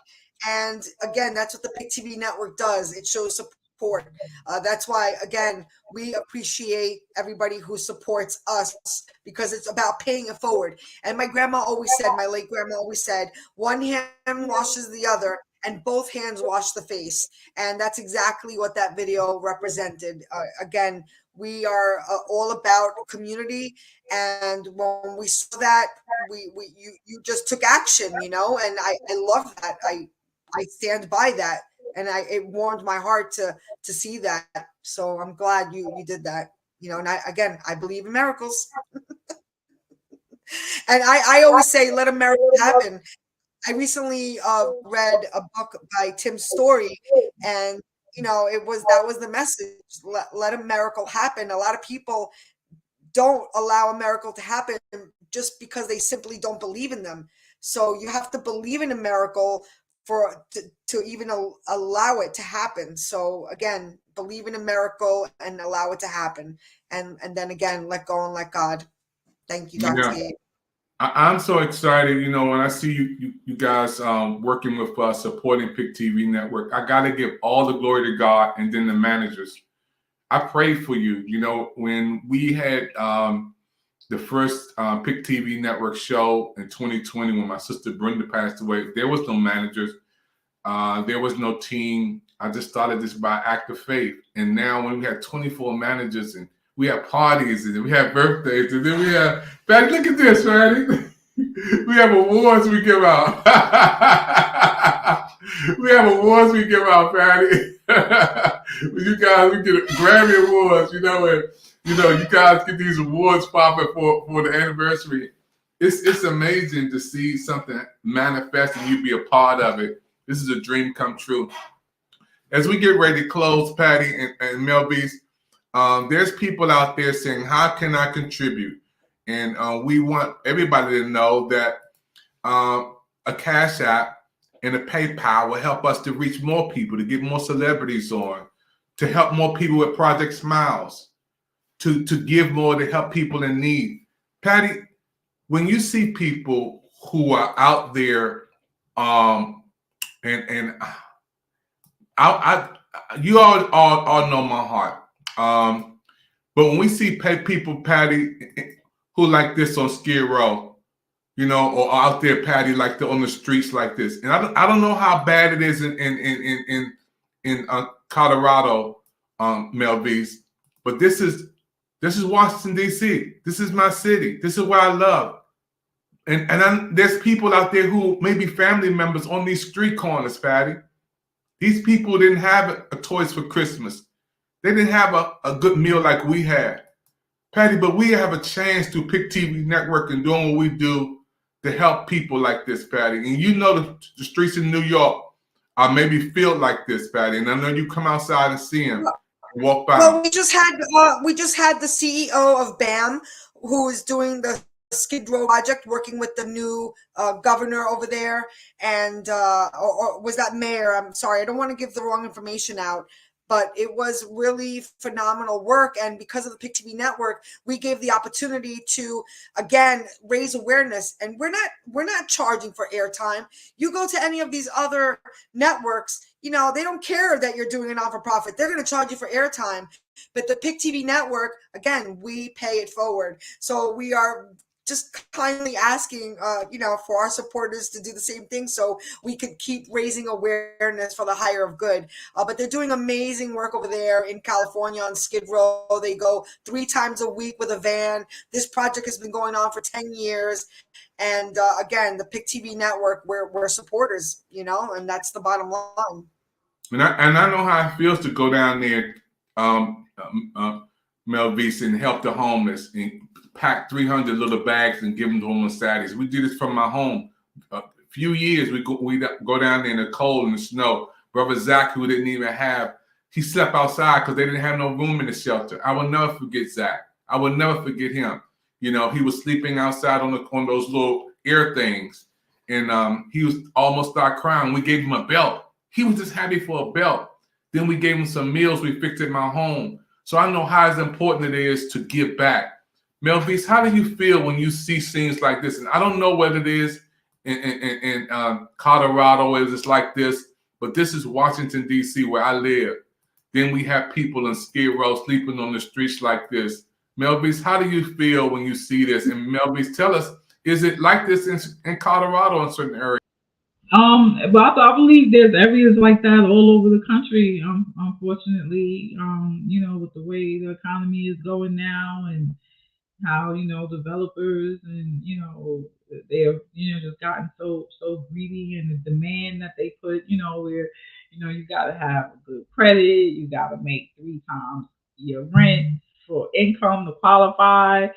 And again, that's what the Pictv network does. It shows support. That's why, again, we appreciate everybody who supports us, because it's about paying it forward. And my grandma always said, my late grandma always said, one hand washes the other and both hands wash the face. And that's exactly what that video represented. Again, we are all about community. And when we saw that, you just took action, and I love that. I stand by that. And it warmed my heart to see that. So I'm glad you did that. And I believe in miracles. And I always say, let a miracle happen. I recently read a book by Tim Story, and that was the message. Let a miracle happen. A lot of people don't allow a miracle to happen just because they simply don't believe in them. So you have to believe in a miracle to even allow it to happen. So again, believe in a miracle and allow it to happen, and then again, let go and let God. Thank you, Dr. Gabe. I'm so excited. When I see you guys working with us, supporting Pictv Network, I got to give all the glory to God, and then the managers. I prayed for you. When we had the first Pictv Network show in 2020, when my sister Brenda passed away, there was no managers. There was no team. I just started this by act of faith. And now when we have 24 managers, and we have parties, and we have birthdays, and then we have, Patty, look at this, Patty. We have awards we give out. We have awards we give out, Patty. You guys, we get Grammy awards, and you guys get these awards popping for the anniversary. It's amazing to see something manifest and you be a part of it. This is a dream come true. As we get ready to close, Patty and Melvis, there's people out there saying, how can I contribute? And we want everybody to know that a Cash App and a PayPal will help us to reach more people, to get more celebrities on, to help more people with Project Smiles, to give more to help people in need. Patty, when you see people who are out there, and you all know my heart. But when we see people, Patty, who like this on Skid Row, or out there, Patty, like on the streets like this, and I don't know how bad it is in Colorado, Melvis, but this is Washington D.C. This is my city. This is what I love. And there's people out there who may be family members on these street corners, Patty. These people didn't have a toys for Christmas. They didn't have a good meal like we had. Patty, but we have a chance through Pictv Network and doing what we do to help people like this, Patty. And you know the streets in New York are maybe filled like this, Patty. And I know you come outside and see them, walk by. Well, we just had the CEO of BAM, who is doing the Skid Row project, working with the new governor over there, and or was that mayor? I'm sorry, I don't want to give the wrong information out, but it was really phenomenal work. And because of the Pictv Network, we gave the opportunity to again raise awareness. And we're not charging for airtime. You go to any of these other networks, you know, they don't care that you're doing it not for profit. They're going to charge you for airtime. But the Pictv Network, again, we pay it forward. So we are just kindly asking, for our supporters to do the same thing, so we could keep raising awareness for the higher of good. But they're doing amazing work over there in California on Skid Row. They go 3 times a week with a van. This project has been going on for 10 years. And again, the Pictv Network, we're supporters, and that's the bottom line. And I know how it feels to go down there, Melvise, and help the homeless and pack 300 little bags and give them to them on Saturdays. We did this from my home. A few years, we go down there in the cold and the snow. Brother Zach, who didn't even have, he slept outside because they didn't have no room in the shelter. I will never forget Zach. I will never forget him. He was sleeping outside on those little air things, and he was almost started crying. We gave him a belt. He was just happy for a belt. Then we gave him some meals we fixed at my home. So I know how important it is to give back. Melvise, how do you feel when you see scenes like this? And I don't know whether it is in Colorado where it's like this, but this is Washington, D.C., where I live. Then we have people in Skid Row sleeping on the streets like this. Melvise, how do you feel when you see this? And Melvise, tell us, is it like this in Colorado in certain areas? But I believe there's areas like that all over the country. Unfortunately, with the way the economy is going now, and how developers and they're just gotten so greedy, and the demand that they put, where you got to have good credit, you got to make 3 times your rent for income to qualify,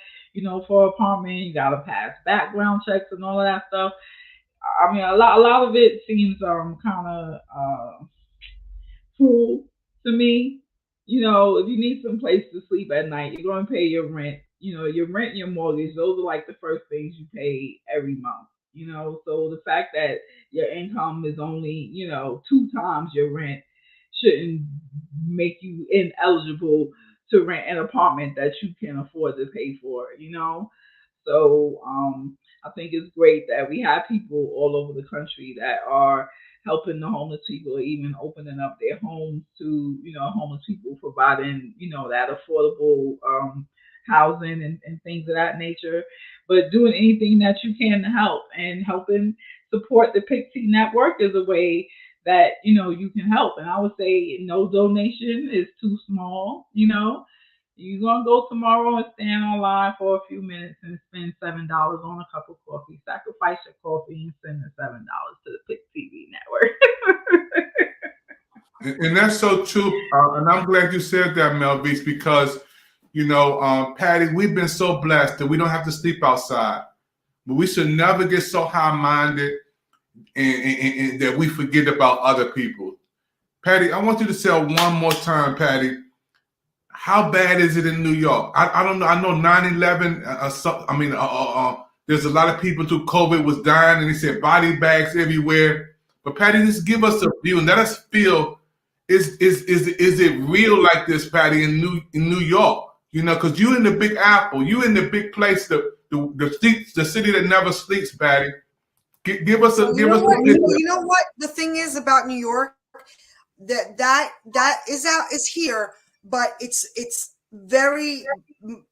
for apartment, you got to pass background checks and all of that stuff. I mean, a lot of it seems kind of cruel to me. If you need some place to sleep at night, you're going to pay your rent. Your rent and your mortgage, those are like the first things you pay every month. So the fact that your income is only, 2 times your rent shouldn't make you ineligible to rent an apartment that you can afford to pay for, So I think it's great that we have people all over the country that are helping the homeless people, even opening up their homes to, homeless people, providing, that affordable housing and things of that nature, but doing anything that you can to help, and helping support the Pictv Network is a way that, you can help. And I would say no donation is too small. You're going to go tomorrow and stand online for a few minutes and spend $7 on a cup of coffee. Sacrifice your coffee and send the $7 to the Pictv Network. And that's so true. And I'm glad you said that, Melvise, because, Patty, we've been so blessed that we don't have to sleep outside. But we should never get so high-minded and that we forget about other people. Patty, I want you to say one more time, Patty, how bad is it in New York? I don't know. I know 9/11. There's a lot of people through COVID was dying, and they said body bags everywhere. But Patty, just give us a view and let us feel: is it real like this, Patty, in New York? Because you in the Big Apple, you in the big place, the city that never sleeps, Patty. Give us a. You know what the thing is about New York, that is here. But it's very,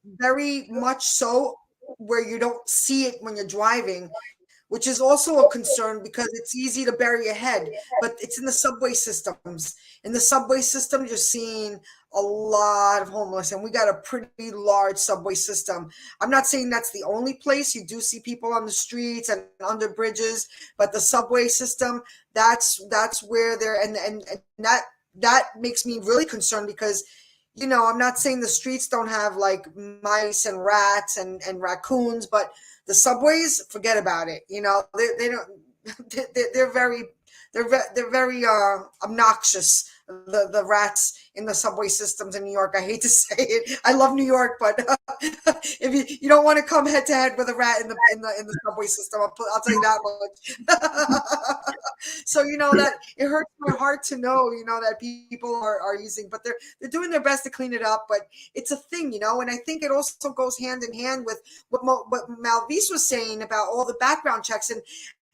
very much so where you don't see it when you're driving, which is also a concern because it's easy to bury your head. But it's in the subway systems. In the subway system, you're seeing a lot of homeless, and we got a pretty large subway system. I'm not saying that's the only place you do see people on the streets and under bridges, but the subway system, that's where they're, and that makes me really concerned because, you know, I'm not saying the streets don't have like mice and rats and raccoons, but the subways, forget about it. You know, they don't, they're very, they're very obnoxious. The rats in the subway systems in New York. I hate to say it. I love New York, but if you don't want to come head to head with a rat in the subway system, I'll tell you that much. So you know that it hurts my heart to know, you know, that people are using, but they're doing their best to clean it up. But it's a thing, you know, and I think it also goes hand in hand with what Malvise was saying about all the background checks. And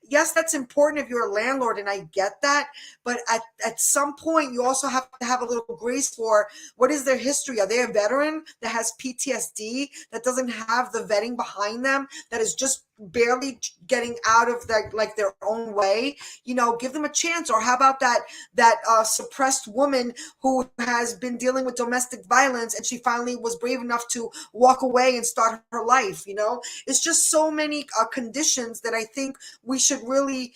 yes, that's important if you're a landlord, and I get that. But at some point, you also have to have a little grace for what is their history. Are they a veteran that has PTSD, that doesn't have the vetting behind them, that is just barely getting out of their own way? You know, give them a chance. Or how about that suppressed woman who has been dealing with domestic violence, and she finally was brave enough to walk away and start her life? You know, it's just so many conditions that I think we should really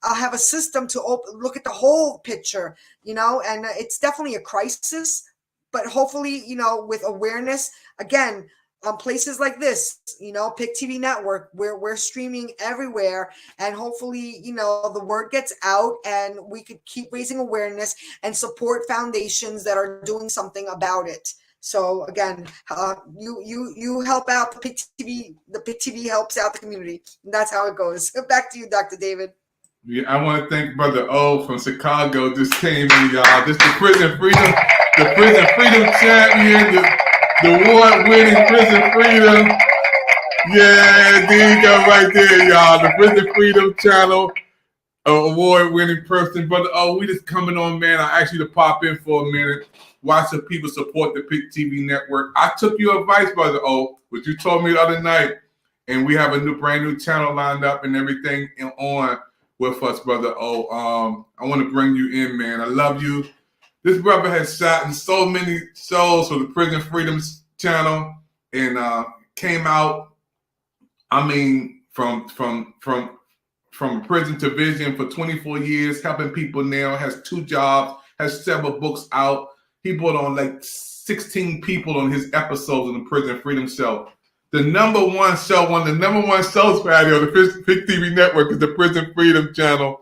have a system to look at the whole picture, you know, and it's definitely a crisis, but hopefully, you know, with awareness, again, on places like this, you know, Pictv Network, where we're streaming everywhere, and hopefully, you know, the word gets out and we could keep raising awareness and support foundations that are doing something about it. So again, you help out the Pictv. The Pictv helps out the community. And that's how it goes. Back to you, Dr. David. Yeah, I want to thank Brother O from Chicago. Just came in, y'all. This the Prison Freedom champion, the award-winning Prison Freedom. Yeah, there you go, right there, y'all. The Prison Freedom Channel award-winning person. Brother O, we just coming on, man. I asked you to pop in for a minute. Why should people support the Pictv Network? I took your advice, Brother O, what you told me the other night, and we have a brand new channel lined up and everything on with us, Brother O. I want to bring you in, man. I love you. This brother has shot in so many shows for the Prison Freedom Channel, and came out, I mean, from prison to vision for 24 years, helping people now, has 2 jobs, has several books out. He brought on like 16 people on his episodes of the Prison Freedom Show. The number one show, one of the number one shows, Patty, on the Pictv Network is the Prison Freedom Channel.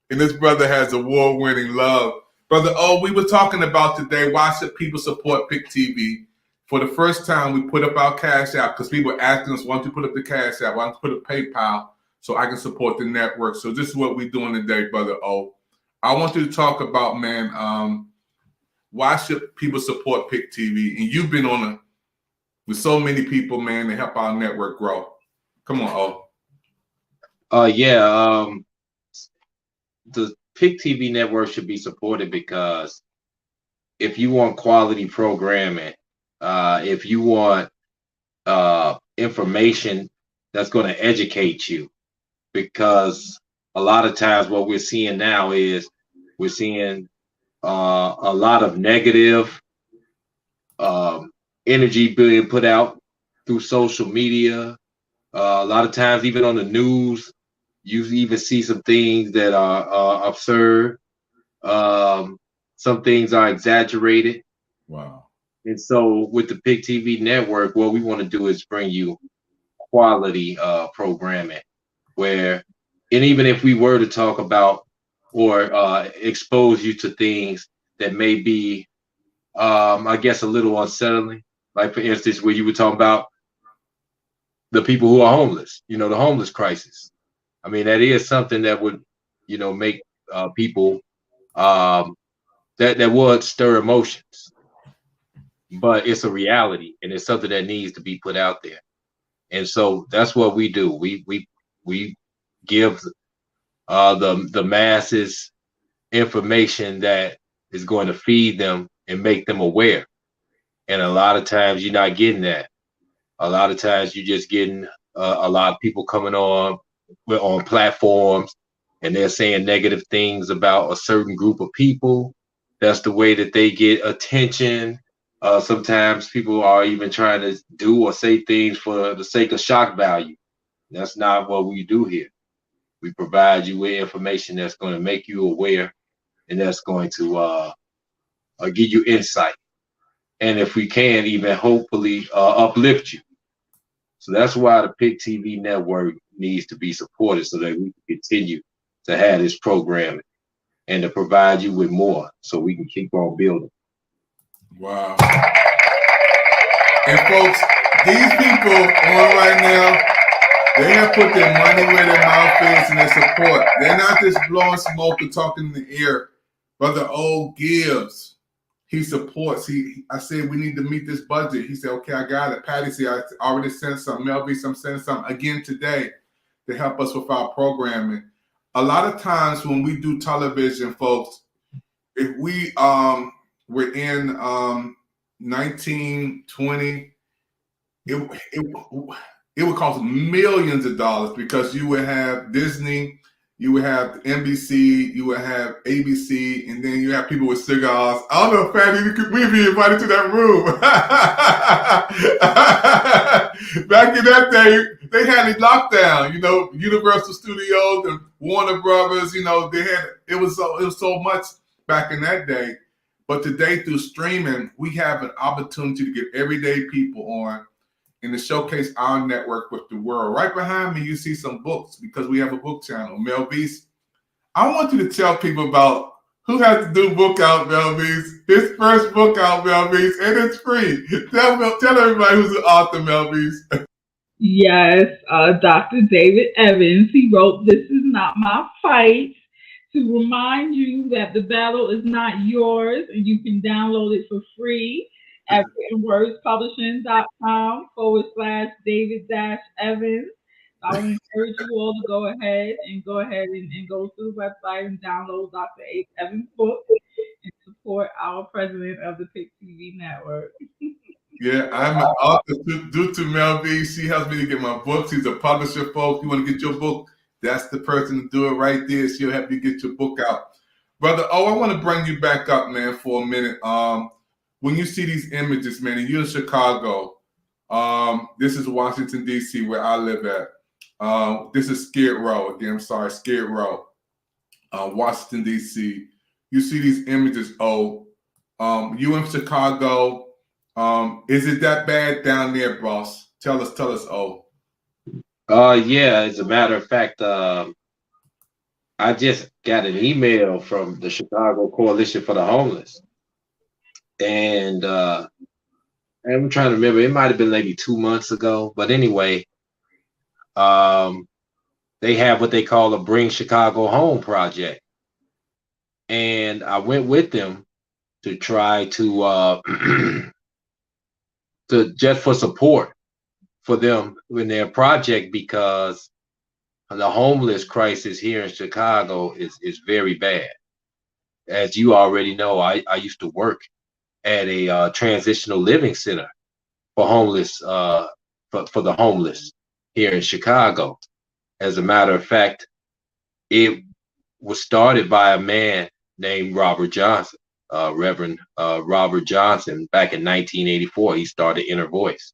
And this brother has award-winning love. Brother O, we were talking about today, why should people support Pictv? For the first time, we put up our Cash App because people were asking us, why don't you put up the Cash App? Why don't you put up PayPal so I can support the network? So this is what we're doing today, Brother O. I want you to talk about, man, why should people support Pictv? And you've been on with so many people, man, to help our network grow. Come on, O. The Pictv Network should be supported because if you want quality programming, if you want information that's going to educate you, because a lot of times what we're seeing now is we're seeing a lot of negative energy being put out through social media. A lot of times, even on the news, you even see some things that are absurd. Some things are exaggerated. Wow. And so with the Pictv Network, what we want to do is bring you quality programming where, and even if we were to talk about or expose you to things that may be, I guess, a little unsettling, like for instance, where you were talking about the people who are homeless, you know, the homeless crisis. I mean, that is something that would, you know, make people, that would stir emotions, but it's a reality and it's something that needs to be put out there. And so that's what we do. We give the masses information that is going to feed them and make them aware. And a lot of times you're not getting that. A lot of times you're just getting a lot of people coming on platforms and they're saying negative things about a certain group of people. That's the way that they get attention. Sometimes people are even trying to do or say things for the sake of shock value. That's not what we do here. We provide you with information that's going to make you aware, and that's going to give you insight. And if we can, even hopefully uplift you. So that's why the Pictv network needs to be supported so that we can continue to have this programming and to provide you with more so we can keep on building. Wow. And folks, these people on right now, they have put their money where their mouth is and their support. They're not just blowing smoke and talking in the air. Brother O gives. He supports. I said, we need to meet this budget. He said, okay, I got it. Patty said, I already sent some. Melvis, I'm sending something again today to help us with our programming. A lot of times when we do television, folks, if we were in 1920, it would cost millions of dollars because you would have Disney, you would have NBC, you would have ABC, and then you have people with cigars. I don't know, Fatty, we'd be invited to that room. Back in that day, they had it locked down. You know, Universal Studios and Warner Brothers. You know, it was so much back in that day. But today, through streaming, we have an opportunity to get everyday people on and to showcase our network with the world. Right behind me, you see some books because we have a book channel. Melvis, I want you to tell people about who has to do book out, Melvis. His first book out, Melvis, and it's free. Tell everybody who's the author, Melvis. Yes, Dr. David Evans. He wrote "This Is Not My Fight" to remind you that the battle is not yours, and you can download it for free at writtenwordspublishing.com/David-Evans. I would encourage you all to go ahead and go to the website and download Dr. Evans' book and support our president of the Pictv network. Yeah, I'm an author due to Melvis. She helps me to get my books. She's a publisher, folks. You want to get your book, that's the person to do it right there. She'll help you get your book out. Brother I want to bring you back up, man, for a minute. When you see these images, man, and you're in Chicago, this is Washington, D.C., where I live at. This is Skid Row. Again, I'm sorry, Skid Row, Washington, D.C. You see these images, you in Chicago. Is it that bad down there, boss? Tell us, Yeah, as a matter of fact, I just got an email from the Chicago Coalition for the Homeless. And I'm trying to remember, it might have been maybe 2 months ago. But anyway, they have what they call a Bring Chicago Home project. And I went with them to try to just for support for them in their project, because the homeless crisis here in Chicago is very bad. As you already know, I used to work at a transitional living center for homeless for the homeless here in Chicago. As a matter of fact, it was started by a man named Robert Johnson, Reverend Robert Johnson, back in 1984. He started Inner Voice,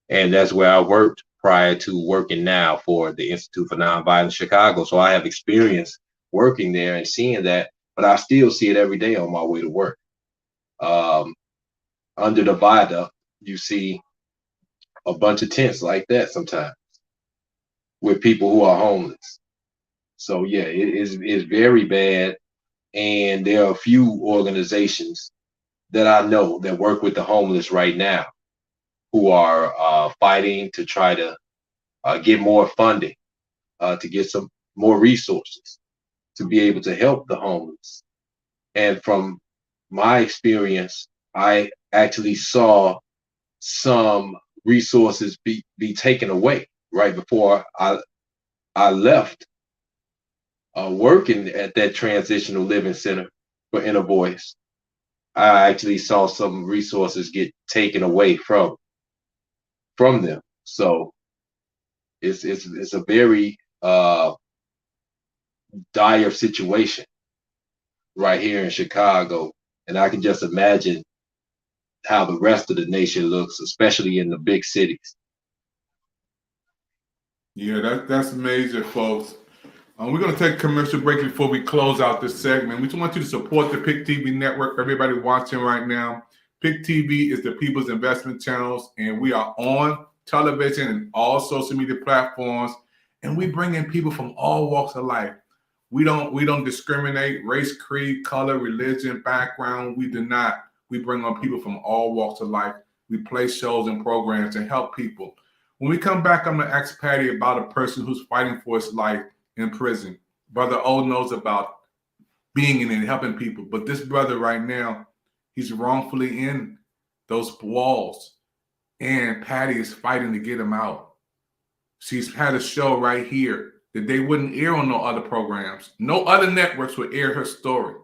and that's where I worked prior to working now for the Institute for Nonviolent Chicago. So I have experience working there and seeing that, but I still see it every day on my way to work. Under the viaduct, you see a bunch of tents like that sometimes with people who are homeless. So yeah, it is very bad. And there are a few organizations that I know that work with the homeless right now who are fighting to try to get more funding, to get some more resources to be able to help the homeless. And from my experience, I actually saw some resources be taken away right before I left working at that transitional living center for Inner Voice. I actually saw some resources get taken away from them. So it's a very dire situation right here in Chicago, and I can just imagine how the rest of the nation looks, especially in the big cities. Yeah, that's major, folks. We're going to take a commercial break before we close out this segment. We just want you to support the Pictv network. Everybody watching right now, Pictv is the people's investment channels, and we are on television and all social media platforms, and we bring in people from all walks of life. We don't discriminate race, creed, color, religion, background. We do not. We bring on people from all walks of life. We play shows and programs to help people. When we come back, I'm going to ask Patty about a person who's fighting for his life in prison. Brother O knows about being in and helping people, but this brother right now, he's wrongfully in those walls, and Patty is fighting to get him out. She's had a show right here that they wouldn't air on no other programs. No other networks would air her story,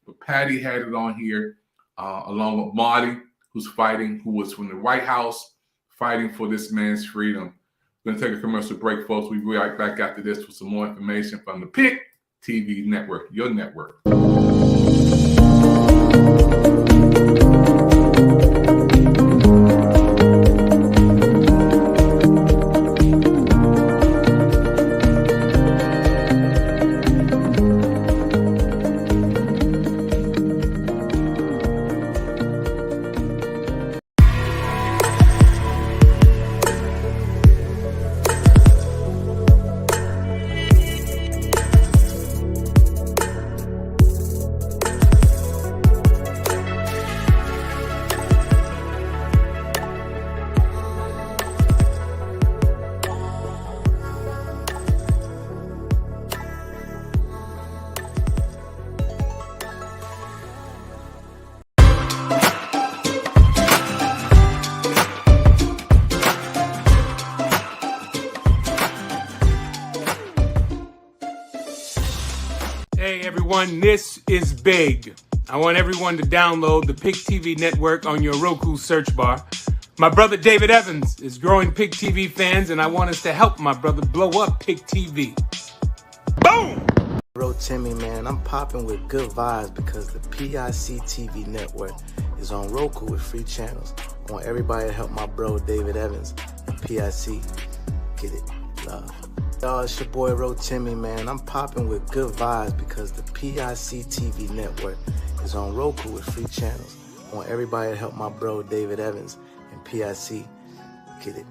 but Patty had it on here along with Marty, who's fighting, who was from the White House, fighting for this man's freedom. We're going to take a commercial break, folks. We'll be right back after this with some more information from the Pictv network, your network. Hey everyone, this is big. I want everyone to download the Pictv network on your Roku search bar. My brother David Evans is growing Pictv fans, and I want us to help my brother blow up Pictv. Boom! Bro Timmy, man, I'm popping with good vibes because the PIC TV network is on Roku with free channels. I want everybody to help my bro David Evans and PIC get it. Love. Y'all, it's your boy Ro Timmy, man. I'm popping with good vibes because the PIC TV network is on Roku with free channels. I want everybody to help my bro David Evans and PIC get it.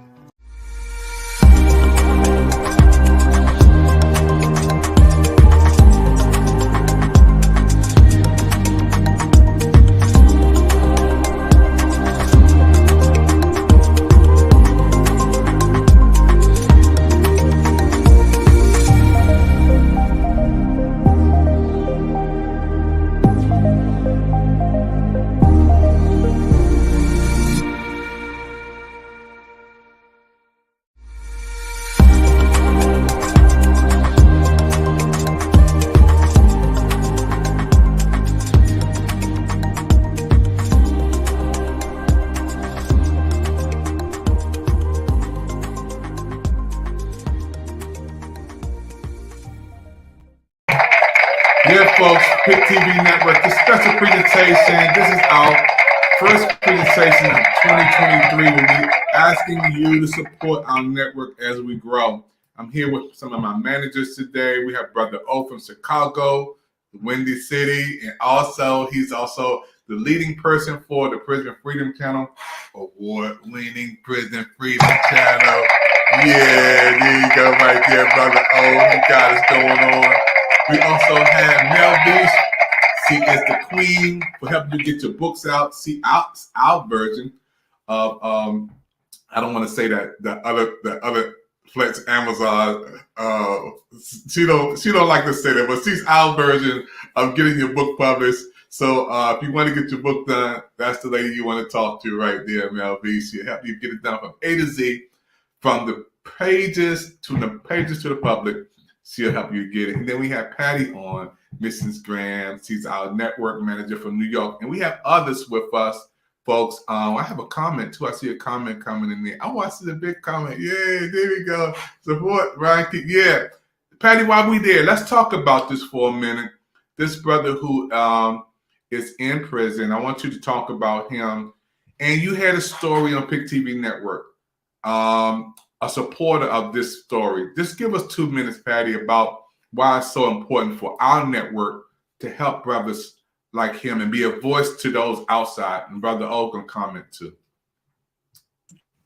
Yeah, folks, Pictv Network, the special presentation. This is our first presentation of 2023. We'll be asking you to support our network as we grow. I'm here with some of my managers today. We have Brother O from Chicago, the Windy City, and also he's also the leading person for the Prison Freedom Channel, award-winning Prison Freedom Channel. Yeah, there you go right there, Brother O. You got us going on. We also have Mel B. She is the queen for helping you get your books out. See our version of I don't want to say that the other Flex Amazon. She don't like to say that, but she's our version of getting your book published. So if you want to get your book done, that's the lady you want to talk to right there, Mel B. She'll help you get it done from A to Z, from the pages to the public. She'll help you get it. And then we have Patty on, Mrs. Graham. She's our network manager from New York. And we have others with us, folks. I have a comment, too. I see a comment coming in there. Oh, I see the big comment. Yeah, there we go. Support, right? Yeah. Patty, while we there, let's talk about this for a minute. This brother who is in prison, I want you to talk about him and you had a story on Pictv Network, a supporter of this story. Just give us 2 minutes, Patty, about why it's so important for our network to help brothers like him and be a voice to those outside. And Brother O can comment too.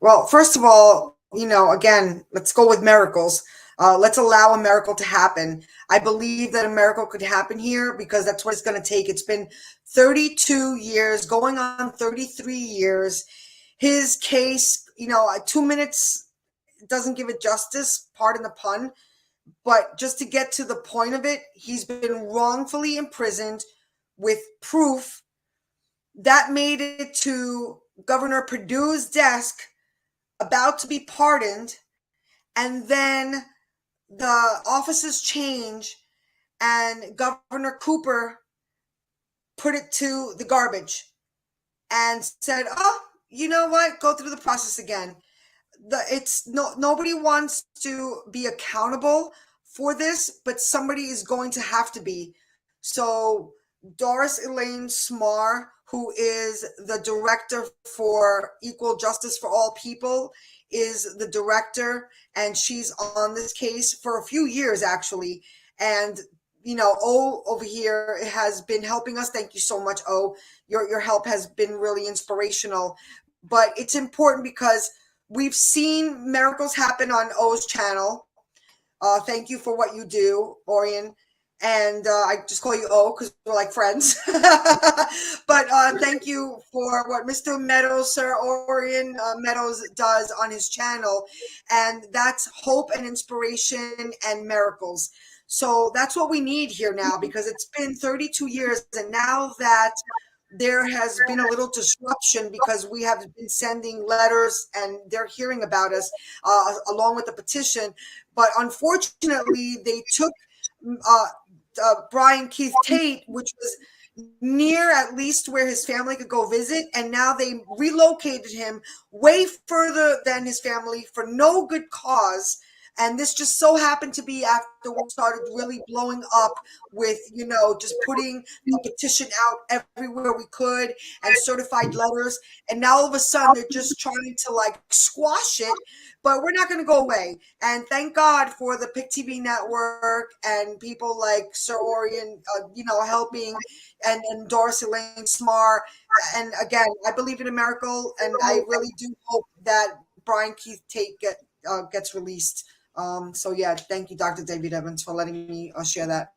Well, first of all, again, let's go with miracles. Let's allow a miracle to happen. I believe that a miracle could happen here because that's what it's going to take. It's been 32 years, going on 33 years. His case, 2 minutes doesn't give it justice, pardon the pun. But just to get to the point of it, he's been wrongfully imprisoned with proof that made it to Governor Perdue's desk, about to be pardoned, and then the offices change and Governor Cooper put it to the garbage and said, oh, you know what, go through the process again. Nobody wants to be accountable for this, but somebody is going to have to be. So Doris Elaine Smar, who is the director for Equal Justice for All People, is the director, and she's on this case for a few years, actually. And, O over here has been helping us. Thank you so much, O. Your help has been really inspirational. But it's important because we've seen miracles happen on O's channel. Thank you for what you do, Orion. And I just call you O because we're like friends. But thank you for what Mr. Meadows, Sir Orion Meadows does on his channel. And that's hope and inspiration and miracles. So that's what we need here now, because it's been 32 years. And now that there has been a little disruption because we have been sending letters and they're hearing about us along with the petition. But unfortunately, they took Brian Keith Tate, which was near at least where his family could go visit, and now they relocated him way further than his family for no good cause. And this just so happened to be after we started really blowing up with, just putting the petition out everywhere we could and certified letters. And now all of a sudden they're just trying to squash it, but we're not going to go away. And thank God for the Pictv network and people like Sir Orion, helping, and Doris Elaine Smar. And again, I believe in a miracle, and I really do hope that Brian Keith Tate gets released. So yeah, thank you, Dr. David Evans, for letting me share that.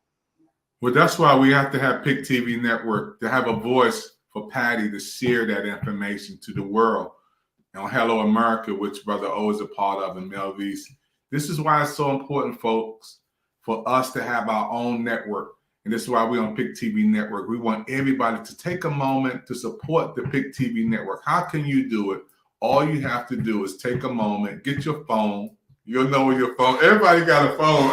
Well, that's why we have to have Pictv Network, to have a voice for Patty to share that information to the world. On Hello America, which Brother O is a part of, and Melvise. This is why it's so important, folks, for us to have our own network. And this is why we're on Pictv Network. We want everybody to take a moment to support the Pictv Network. How can you do it? All you have to do is take a moment, get your phone. You'll know where your phone. Everybody got a phone.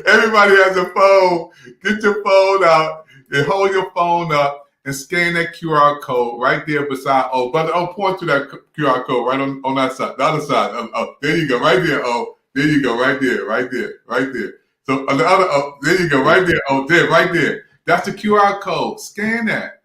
Everybody has a phone. Get your phone out and hold your phone up and scan that QR code right there beside O. Brother O, point to that QR code right on that side, the other side. There you go, right there, O. There you go, right there, right there, right there. So on the other, there you go, right there, O. There, right there. That's the QR code. Scan that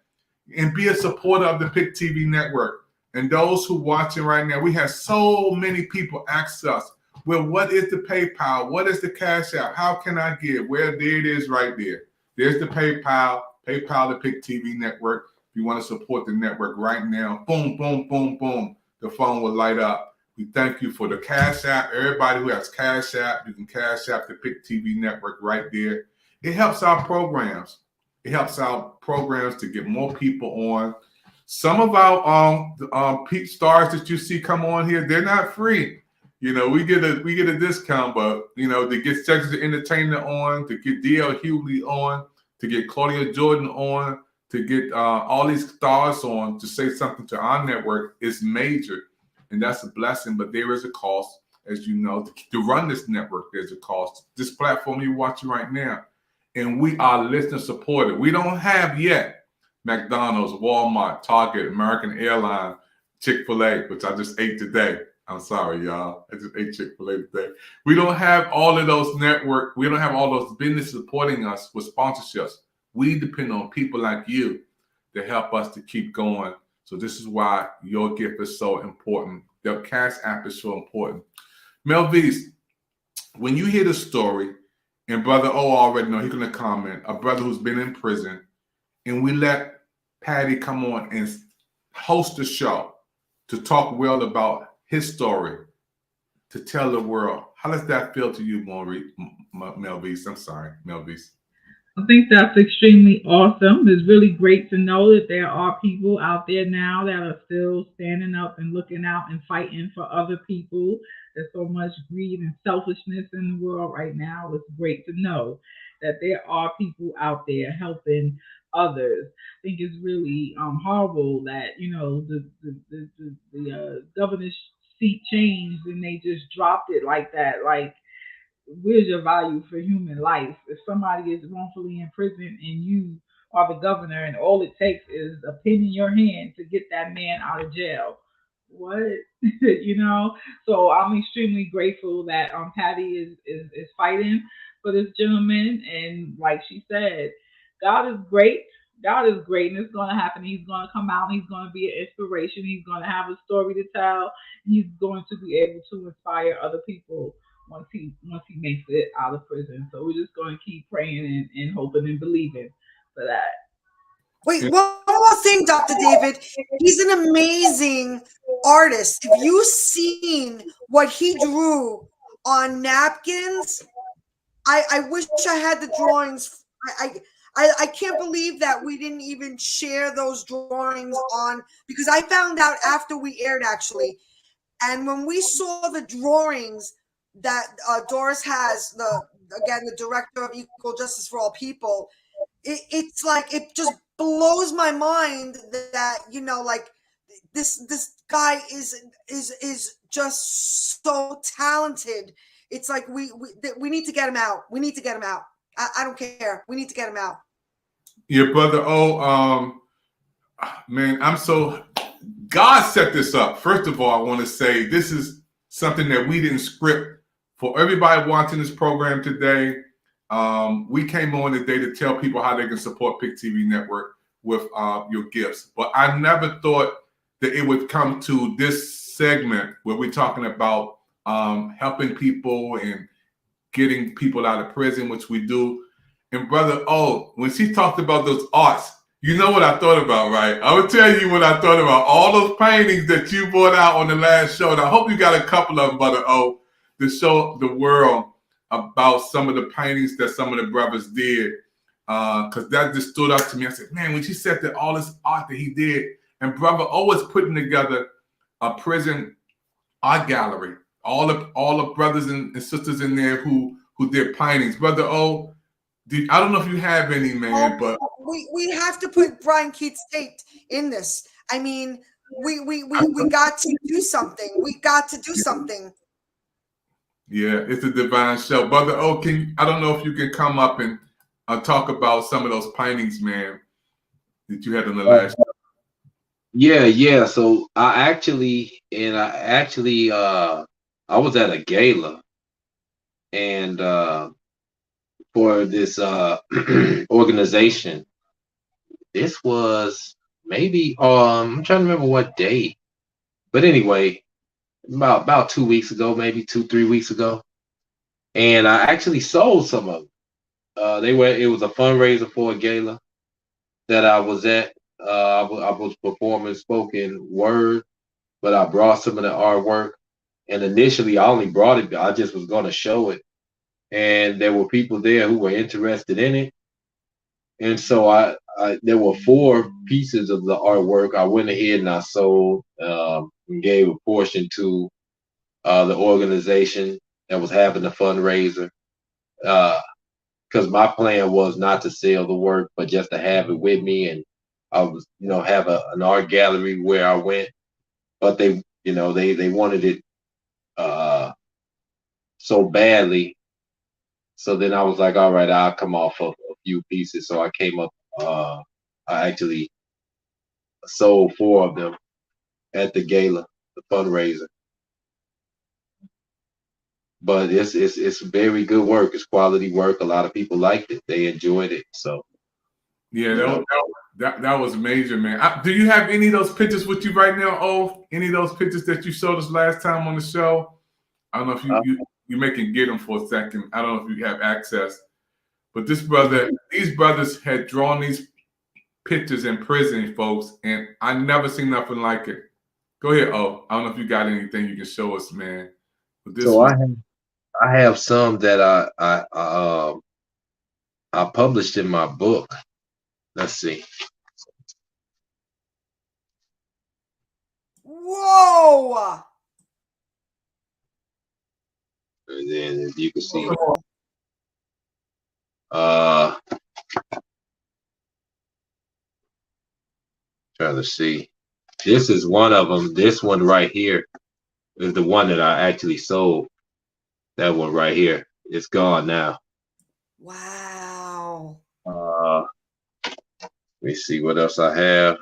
and be a supporter of the Pictv Network. And those who watching right now, we have so many people ask us, well, what is the PayPal? What is the Cash App? How can I give? Well, there it is right there. There's the PayPal the Pictv Network. If you want to support the network right now, boom, boom, boom, boom, the phone will light up. We thank you for the Cash App. Everybody who has Cash App, you can Cash App the Pictv Network right there. It helps our programs. It helps our programs to get more people on. Some of our peak stars that you see come on here, they're not free. We get a discount, but to get Cedric the Entertainer on, to get D.L. Hughley on, to get Claudia Jordan on, to get all these stars on to say something to our network is major, and that's a blessing. But there is a cost, as you know, to run this network. There's a cost. This platform you're watching right now, and we are listener supported. We don't have yet McDonald's, Walmart, Target, American Airlines, Chick-fil-A, which I just ate today. I'm sorry, y'all. I just ate Chick-fil-A today. We don't have all of those network. We don't have all those businesses supporting us with sponsorships. We depend on people like you to help us to keep going So this is why your gift is so important. The Cash App is so important. Melvise, when you hear the story, and Brother O already know, he's going to comment, a brother who's been in prison, and we let Patty come on and host the show to talk well about his story, to tell the world. How does that feel to you, Melvise? I'm sorry, Melvise. I think that's extremely awesome. It's really great to know that there are people out there now that are still standing up and looking out and fighting for other people. There's so much greed and selfishness in the world right now. It's great to know that there are people out there helping others. I think it's really horrible that the governor's seat changed and they just dropped it like that. Like, where's your value for human life? If somebody is wrongfully in prison and you are the governor and all it takes is a pen in your hand to get that man out of jail, what? So I'm extremely grateful that Patty is fighting for this gentleman, and like she said, God is great. God is great, and it's going to happen. He's going to come out. And he's going to be an inspiration. He's going to have a story to tell. He's going to be able to inspire other people once he makes it out of prison. So we're just going to keep praying and hoping and believing for that. Wait, one more thing, Dr. David. He's an amazing artist. If you've seen what he drew on napkins, I wish I had the drawings. I can't believe that we didn't even share those drawings on, because I found out after we aired, actually. And when we saw the drawings that Doris has, the director of Equal Justice for All People, it's like, it just blows my mind that, like, this guy is just so talented. It's like we need to get him out. We need to get him out. I don't care. We need to get him out. Yeah, Brother O, man, God set this up. First of all, I want to say this is something that we didn't script. For everybody watching this program today, we came on today to tell people how they can support Pictv Network with your gifts. But I never thought that it would come to this segment where we're talking about helping people and getting people out of prison, which we do. And Brother O, when she talked about those arts, you know what I thought about, right? I will tell you what I thought about. All those paintings that you brought out on the last show. And I hope you got a couple of them, Brother O, to show the world about some of the paintings that some of the brothers did. Because that just stood up to me. I said, man, when she said that all this art that he did, and Brother O was putting together a prison art gallery. All the brothers and sisters in there who did paintings. Brother O, I don't know if you have any, man, but we have to put Brian Keats Tate in this. I mean, we got to do something. We got to do something. Yeah, it's a divine show. Brother O, I don't know if you can come up and talk about some of those paintings, man, that you had on the last show. Yeah. So I actually I was at a gala, and for this organization. This was maybe I'm trying to remember what day, but anyway, about 2 weeks ago, maybe 2-3 weeks ago, and I actually sold some of them. It was a fundraiser for a gala that I was at. I was performing spoken word, but I brought some of the artwork, and initially I only brought it. I just was going to show it, and there were people there who were interested in it, and so there were 4 pieces of the artwork. I went ahead and I sold, and gave a portion to the organization that was having the fundraiser. Because my plan was not to sell the work, but just to have it with me, and I was, have an art gallery where I went. But they wanted it so badly. So then I was like, all right, I'll come off of a few pieces. So I came up. I actually sold 4 of them at the gala, the fundraiser. But it's very good work. It's quality work. A lot of people liked it. They enjoyed it. So yeah, That was major, man. Do you have any of those pictures with you right now? Oh, any of those pictures that you showed us last time on the show? I don't know if you may can get them for a second. I don't know if you have access, but these brothers had drawn these pictures in prison, folks, and I never seen nothing like it. Go ahead, oh. I don't know if you got anything you can show us, man. But this So one, I have some that I published in my book. Let's see. Whoa! And then if you can see, trying to see. This is one of them. This one right here is the one that I actually sold. That one right here. It's gone now. Wow. Let me see what else I have.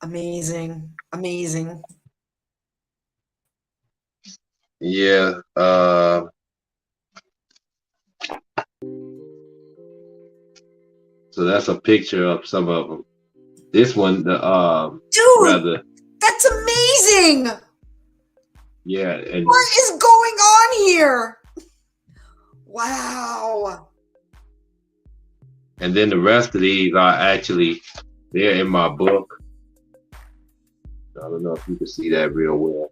Amazing. Amazing. Yeah. So that's a picture of some of them. This one, Dude, rather. That's amazing. Yeah. And what is going on here? Wow. And then the rest of these are actually, they're in my book. I don't know if you can see that real well.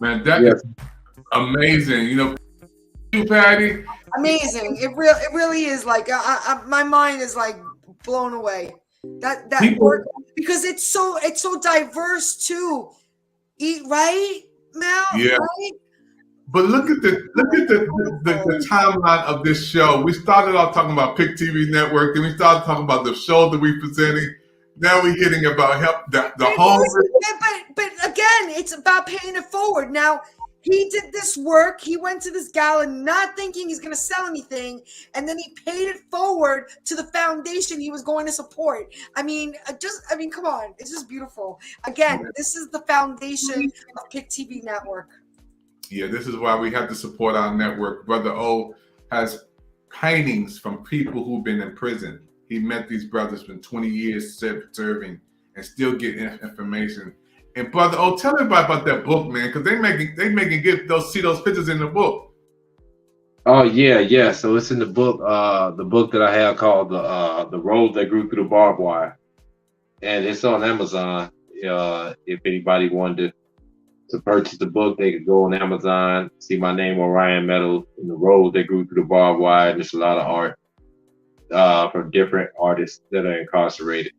man, that is amazing. You know, Patty. Amazing. It really is like my mind is like blown away. That work, because it's so diverse too. Right, Mel? Yeah. Right? But look at the timeline of this show. We started off talking about Pictv Network, and we started talking about the show that we're presenting. Now we're getting about help the home. But again, it's about paying it forward. Now he did this work. He went to this gala not thinking he's going to sell anything, and then he paid it forward to the foundation he was going to support. I mean, come on, it's just beautiful. Again, this is the foundation of Pictv Network. Yeah, this is why we have to support our network. Brother O has paintings from people who've been in prison. He met these brothers for 20 years serving and still getting information. And Brother O, tell everybody about that book, man, because they making see those pictures in the book. Oh yeah. So it's in the book that I have called the Road That Grew Through the Barbed Wire, and it's on Amazon. If anybody wanted to purchase the book, they could go on Amazon, see my name, Orion Meadows, in The Road That Grew Through the Barbed Wire. And there's a lot of art from different artists that are incarcerated.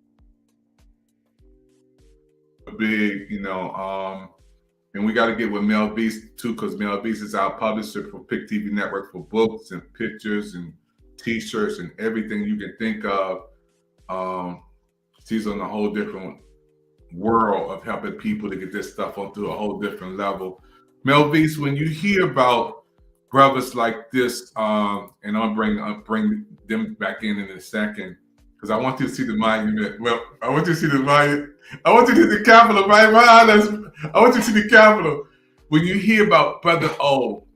Big, and we got to get with Mel Beast too, because Mel Beast is our publisher for Pictv Network for books and pictures and T-shirts and everything you can think of. She's on a whole different world of helping people to get this stuff onto a whole different level. Mel Beast, when you hear about brothers like this, and I'll bring them back in a second, because I want you to see the monument. Well, I want you to see the monument. I want you to see the Capitol, right? I want you to see the Capitol. When you hear about Brother O,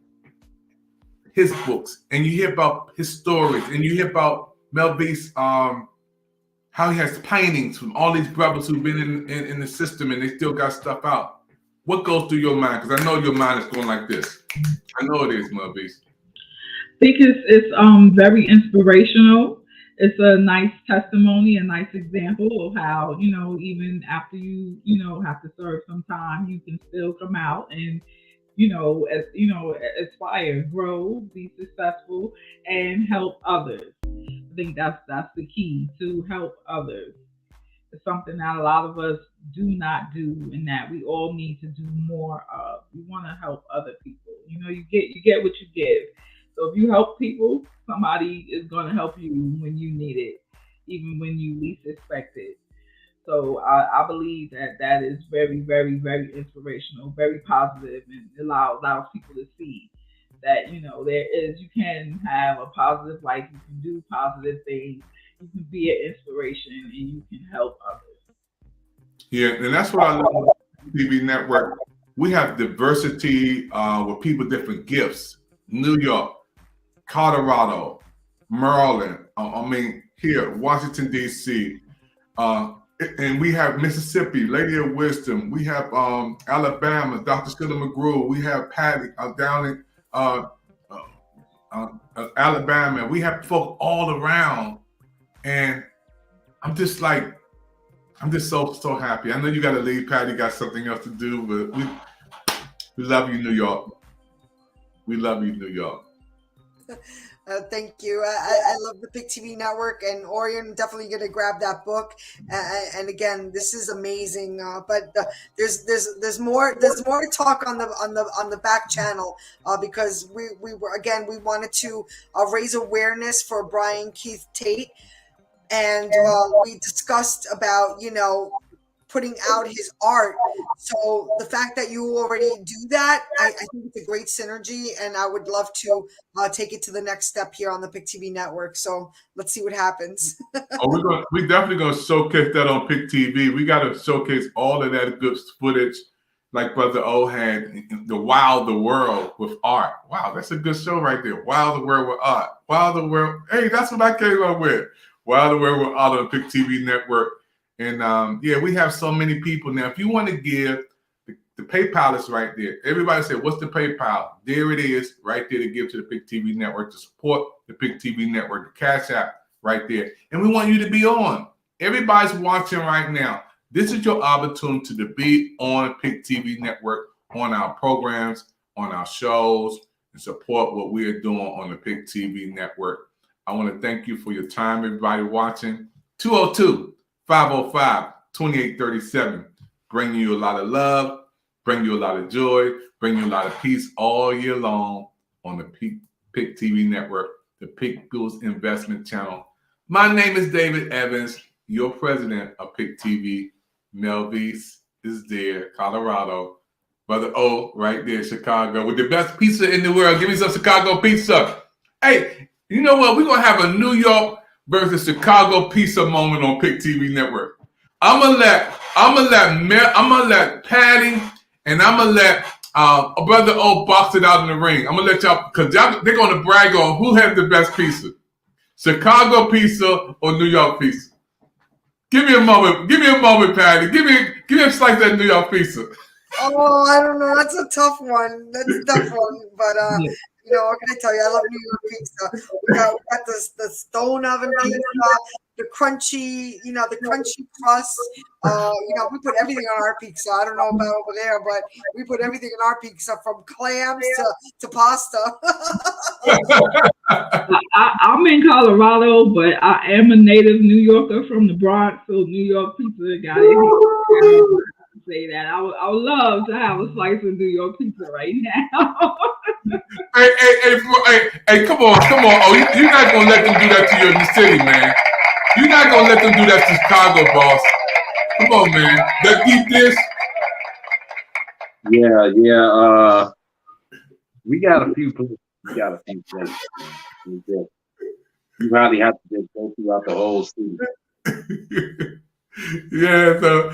his books, and you hear about his stories, and you hear about Mel Beast, how he has paintings from all these brothers who've been in the system and they still got stuff out. What goes through your mind? Because I know your mind is going like this. I know it is, Mel Beast. I think it's very inspirational. It's a nice testimony, a nice example of how, even after you have to serve some time, you can still come out and, aspire, grow, be successful, and help others. I think that's the key, to help others. It's something that a lot of us do not do, and that we all need to do more of. We want to help other people. You get what you give. So if you help people, somebody is going to help you when you need it, even when you least expect it. So I believe that is very, very, very inspirational, very positive, and allows people to see that, you know, you can have a positive life, you can do positive things, you can be an inspiration, and you can help others. Yeah, and that's what I love about the TV network. We have diversity with people with different gifts. New York, Colorado, Maryland, here, Washington, D.C., and we have Mississippi, Lady of Wisdom. We have Alabama, Dr. Sheila McGrew. We have Patty down in Alabama. We have folk all around. And I'm just so happy. I know you got to leave, Patty. Got something else to do, but we love you, New York. We love you, New York. Thank you. I love the Pictv network, and Orion, definitely going to grab that book. And again, this is amazing. But there's more to talk on the back channel because we wanted to raise awareness for Brian Keith Tate, and we discussed about putting out his art. So the fact that you already do that, I think it's a great synergy, and I would love to take it to the next step here on the Pictv network. So let's see what happens. We're definitely gonna showcase that on Pictv. We gotta showcase all of that good footage, like Brother O had, the Wow the World with art. Wow, that's a good show right there. Wow the World with art. Wow the World. Hey, that's what I came up with. Wow the World with art on the Pictv network. And we have so many people now. If you want to give, the PayPal is right there. Everybody said, what's the PayPal? There it is, right there to give to the Pictv network, to support the Pictv network, the Cash App right there. And we want you to be on. Everybody's watching right now. This is your opportunity to be on Pictv network, on our programs, on our shows, and support what we are doing on the Pictv network. I want to thank you for your time, everybody watching. 202-505-2837. Bring you a lot of love, bring you a lot of joy, bring you a lot of peace all year long on the Pictv network, the People's Investment Channel. My name is David Evans, your president of Pictv. Melvis is there, Colorado. Brother O right there, Chicago, with the best pizza in the world. Give me some Chicago pizza. Hey, you know what? We're going to have a New York versus Chicago pizza moment on Pictv network. I'm gonna let Patty and I'm gonna let Brother O box it out in the ring. I'm gonna let y'all, because they're gonna brag on who has the best pizza, Chicago pizza or New York pizza. Give me a moment, Patty. Give me a slice of that New York pizza. Oh, I don't know. That's a tough one. But what can I tell you? I love New York pizza. We got the stone oven pizza, the crunchy, the crunchy crust. We put everything on our pizza. I don't know about over there, but we put everything in our pizza, from clams to pasta. I'm in Colorado, but I am a native New Yorker from the Bronx, so New York pizza got it. Say that I would love to have a slice of New York pizza right now. Hey, come on. Oh, you're not gonna let them do that to you in the city, man. You're not gonna let them do that to Chicago, boss. Come on, man. Let's keep this. Yeah. We got a few places. You probably have to just go throughout the whole city. Yeah, so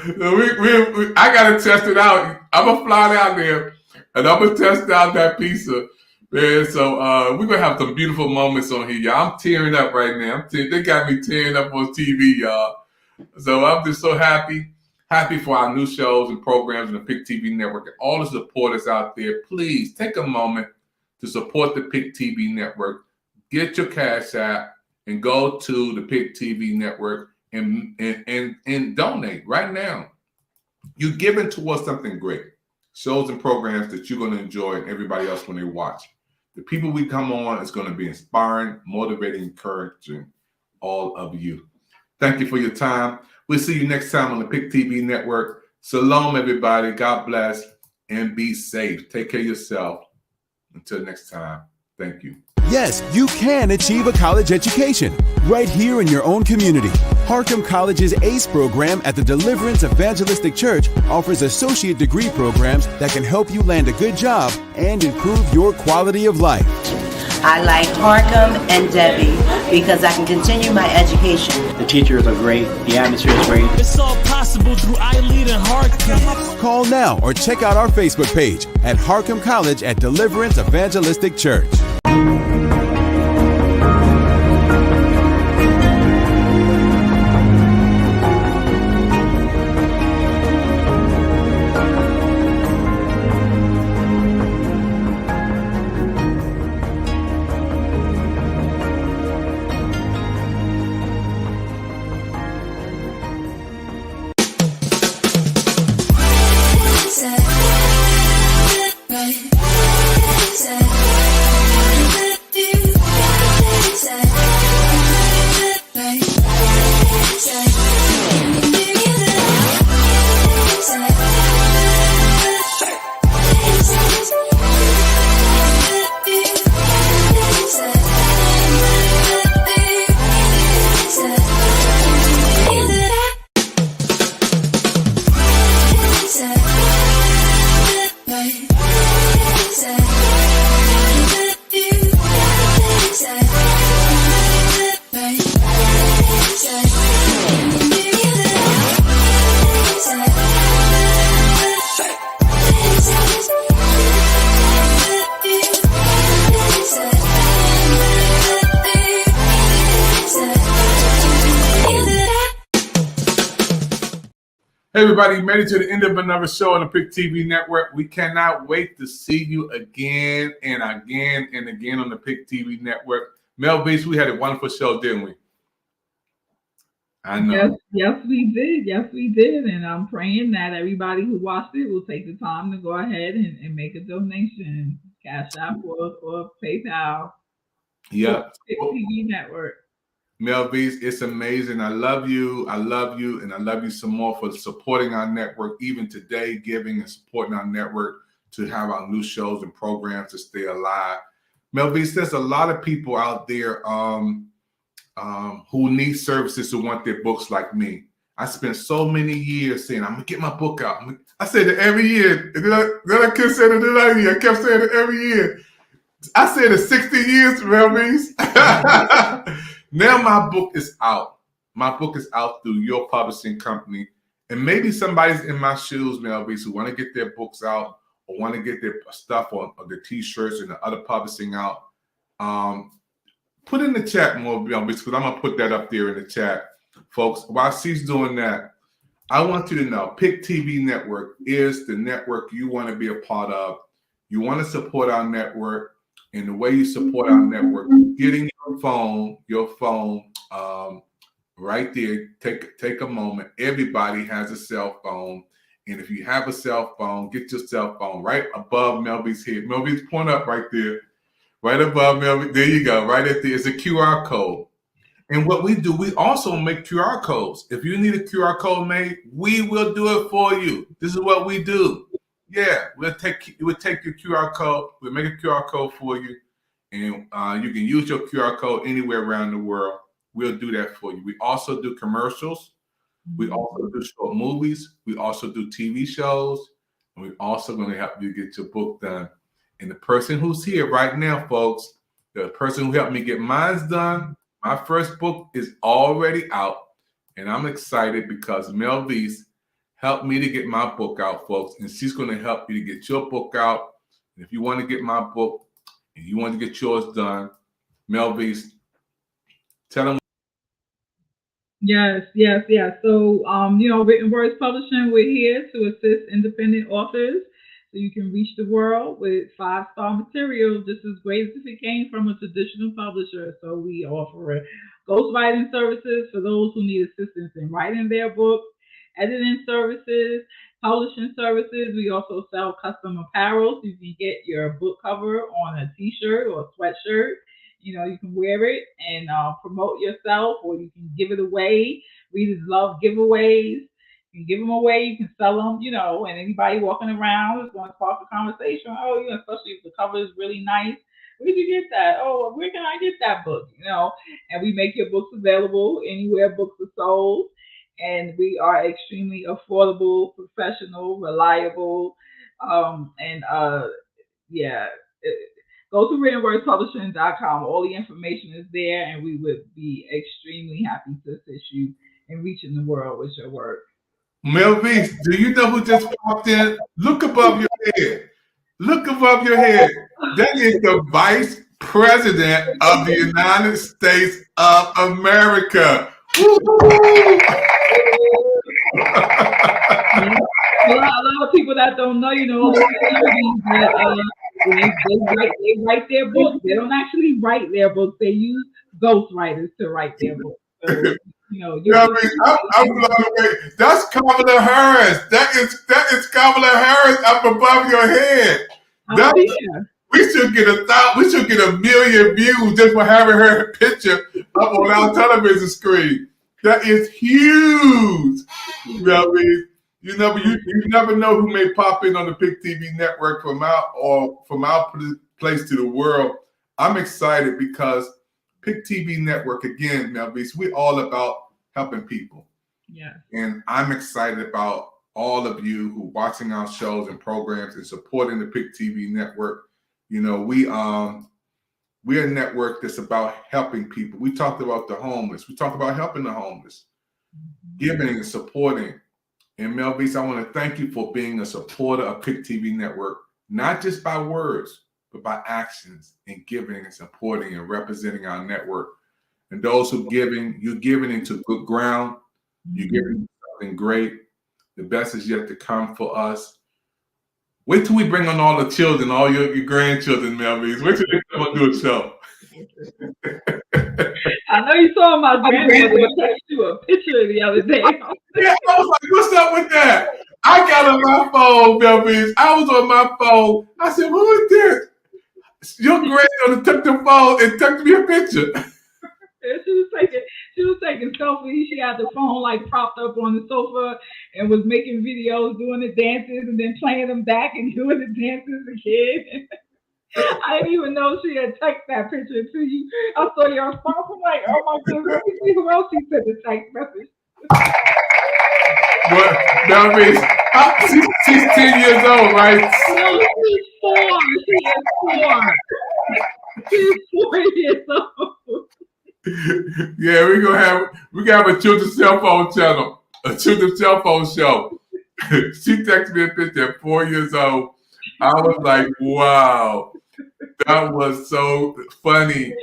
I gotta test it out. I'm gonna fly down there and I'm gonna test out that pizza, man. So we're gonna have some beautiful moments on here, y'all. I'm tearing up right now. They got me tearing up on TV, y'all. So I'm just so happy for our new shows and programs in the Pictv network and all the supporters out there. Please take a moment to support the Pictv network. Get your Cash App and go to the Pictv network and donate right now. You're giving towards something great. Shows and programs that you're going to enjoy, and everybody else when they watch. The people we come on is going to be inspiring, motivating, encouraging all of you. Thank you for your time. We'll see you next time on the Pictv network. Shalom, everybody. God bless and be safe. Take care of yourself. Until next time, thank you. Yes, you can achieve a college education right here in your own community. Harcum College's ACE program at the Deliverance Evangelistic Church offers associate degree programs that can help you land a good job and improve your quality of life. I like Harcum and Debbie because I can continue my education. The teachers are great. The atmosphere is great. It's all possible through iLead and Harcum. Call now or check out our Facebook page at Harcum College at Deliverance Evangelistic Church. Hey everybody, made it to the end of another show on the Pictv network. We cannot wait to see you again and again and again on the Pictv network. Mel Beach, we had a wonderful show, didn't we? I know. Yes, we did. Yes, we did. And I'm praying that everybody who watched it will take the time to go ahead and make a donation, Cash App or PayPal. Yeah. Pictv network. Mel Beast, it's amazing. I love you. I love you. And I love you some more for supporting our network, even today, giving and supporting our network to have our new shows and programs to stay alive. Mel Beast, there's a lot of people out there who need services, who want their books like me. I spent so many years saying, I'm going to get my book out. I said it every year. And then I kept saying it every year. I kept saying it every year. I said it 60 years, Mel Beast. Now my book is out. My book is out through your publishing company. And maybe somebody's in my shoes, Mel Beast, who want to get their books out or want to get their stuff on the T-shirts and the other publishing out. Put in the chat more, Mel Beast, because I'm going to put that up there in the chat. Folks, while she's doing that, I want you to know Pictv Network is the network you want to be a part of. You want to support our network. And the way you support our network, getting your phone right there. Take a moment. Everybody has a cell phone. And if you have a cell phone, get your cell phone right above Melby's head. Melby's point up right there. Right above Melby. There you go. Right at there is a QR code. And what we do, we also make QR codes. If you need a QR code made, we will do it for you. This is what we do. Yeah, we'll take your QR code. We'll make a QR code for you, and you can use your QR code anywhere around the world. We'll do that for you. We also do commercials. We also do short movies. We also do TV shows, and we're also going to help you get your book done. And the person who's here right now, folks, the person who helped me get mine done, my first book is already out, and I'm excited because Mel Beast helped me to get my book out, folks, and she's going to help you to get your book out. And if you want to get my book and you want to get yours done, Mel Beast, tell them. Yes. So, Written Words Publishing, we're here to assist independent authors so you can reach the world with 5-star material just as great as if it came from a traditional publisher. So we offer ghostwriting services for those who need assistance in writing their book, editing services, publishing services. We also sell custom apparel, so you can get your book cover on a t-shirt or a sweatshirt. You can wear it and promote yourself, or you can give it away. Readers love giveaways. You can give them away, you can sell them, and anybody walking around is going to spark a conversation. Especially if the cover is really nice. Where'd you get that? Oh, where can I get that book? And we make your books available anywhere books are sold. And we are extremely affordable, professional, reliable, and yeah. Go to writtenwordspublishing.com. All the information is there, and we would be extremely happy to assist you in reaching the world with your work. Melvise, do you know who just popped in? Look above your head. Look above your head. That is the Vice President of the United States of America. A lot of people that don't know, that they write their books. They don't actually write their books. They use ghostwriters to write their books. So, I'm blown away. That's Kamala Harris. That is Kamala Harris up above your head. We should get a million views just for having her picture up on our television screen. That is huge. You never know who may pop in on the Pictv network from our place to the world. I'm excited because Pictv network, again, Melvise, we're all about helping people. Yeah. And I'm excited about all of you who are watching our shows and programs and supporting the Pictv network. We're a network that's about helping people. We talked about the homeless. We talked about helping the homeless, giving and supporting. And Melvise, I want to thank you for being a supporter of Pictv network, not just by words, but by actions and giving and supporting and representing our network. And those who you're giving into good ground. You're giving something great. The best is yet to come for us. Wait till we bring on all the children, all your grandchildren, Melvise. Wait till they come and do a show. I know you saw my grandmother text you a picture the other day. Yeah, I was like, what's up with that? I got on my phone, Melvise. I was on my phone. I said, who is this? Your granddaughter took the phone and took me a picture. She was taking selfies. She had the phone like propped up on the sofa and was making videos, doing the dances, and then playing them back and doing the dances again. I didn't even know she had texted that picture to you. I saw your response. I'm like, oh my goodness, let me see who else she sent the text message. What? Melvise, she's 10 years old, right? No, she's 4. She is 4. She's 4 years old. Yeah, we gonna have a children's cell phone channel, a children's cell phone show. She texted me a picture at 4 years old. I was like, wow, that was so funny.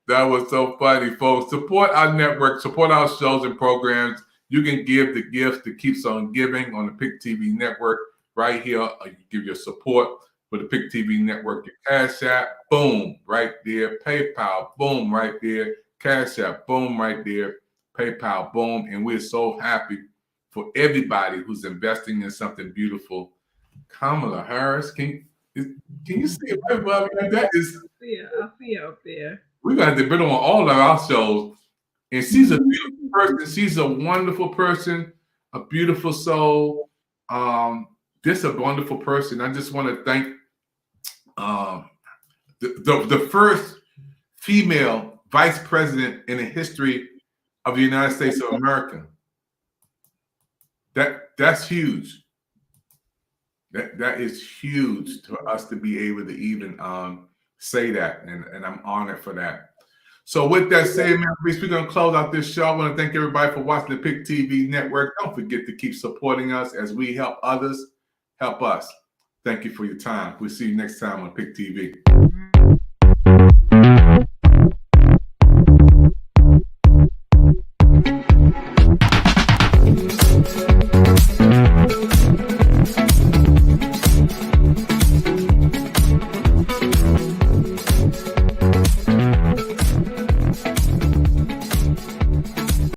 That was so funny, folks. Support our network, support our shows and programs. You can give the gift that keeps on giving on the Pictv network right here. You give your support for the Pictv network, your Cash App, boom, right there. PayPal, boom, right there. Cash App, boom, right there. PayPal, boom. And we're so happy for everybody who's investing in something beautiful. Kamala Harris, can you see it right above me? That is. I see it up there. We're gonna have to bid on all of our shows. And she's a beautiful person. She's a wonderful person, a beautiful soul. Just a wonderful person. I just want to thank the first female vice president in the history of the United States of America. That's huge. That is huge for us to be able to even say that, and I'm honored for that. So with that said, man, we're going to close out this show. I want to thank everybody for watching the Pictv network. Don't forget to keep supporting us as we help others help us. Thank you for your time. We'll see you next time on Pictv.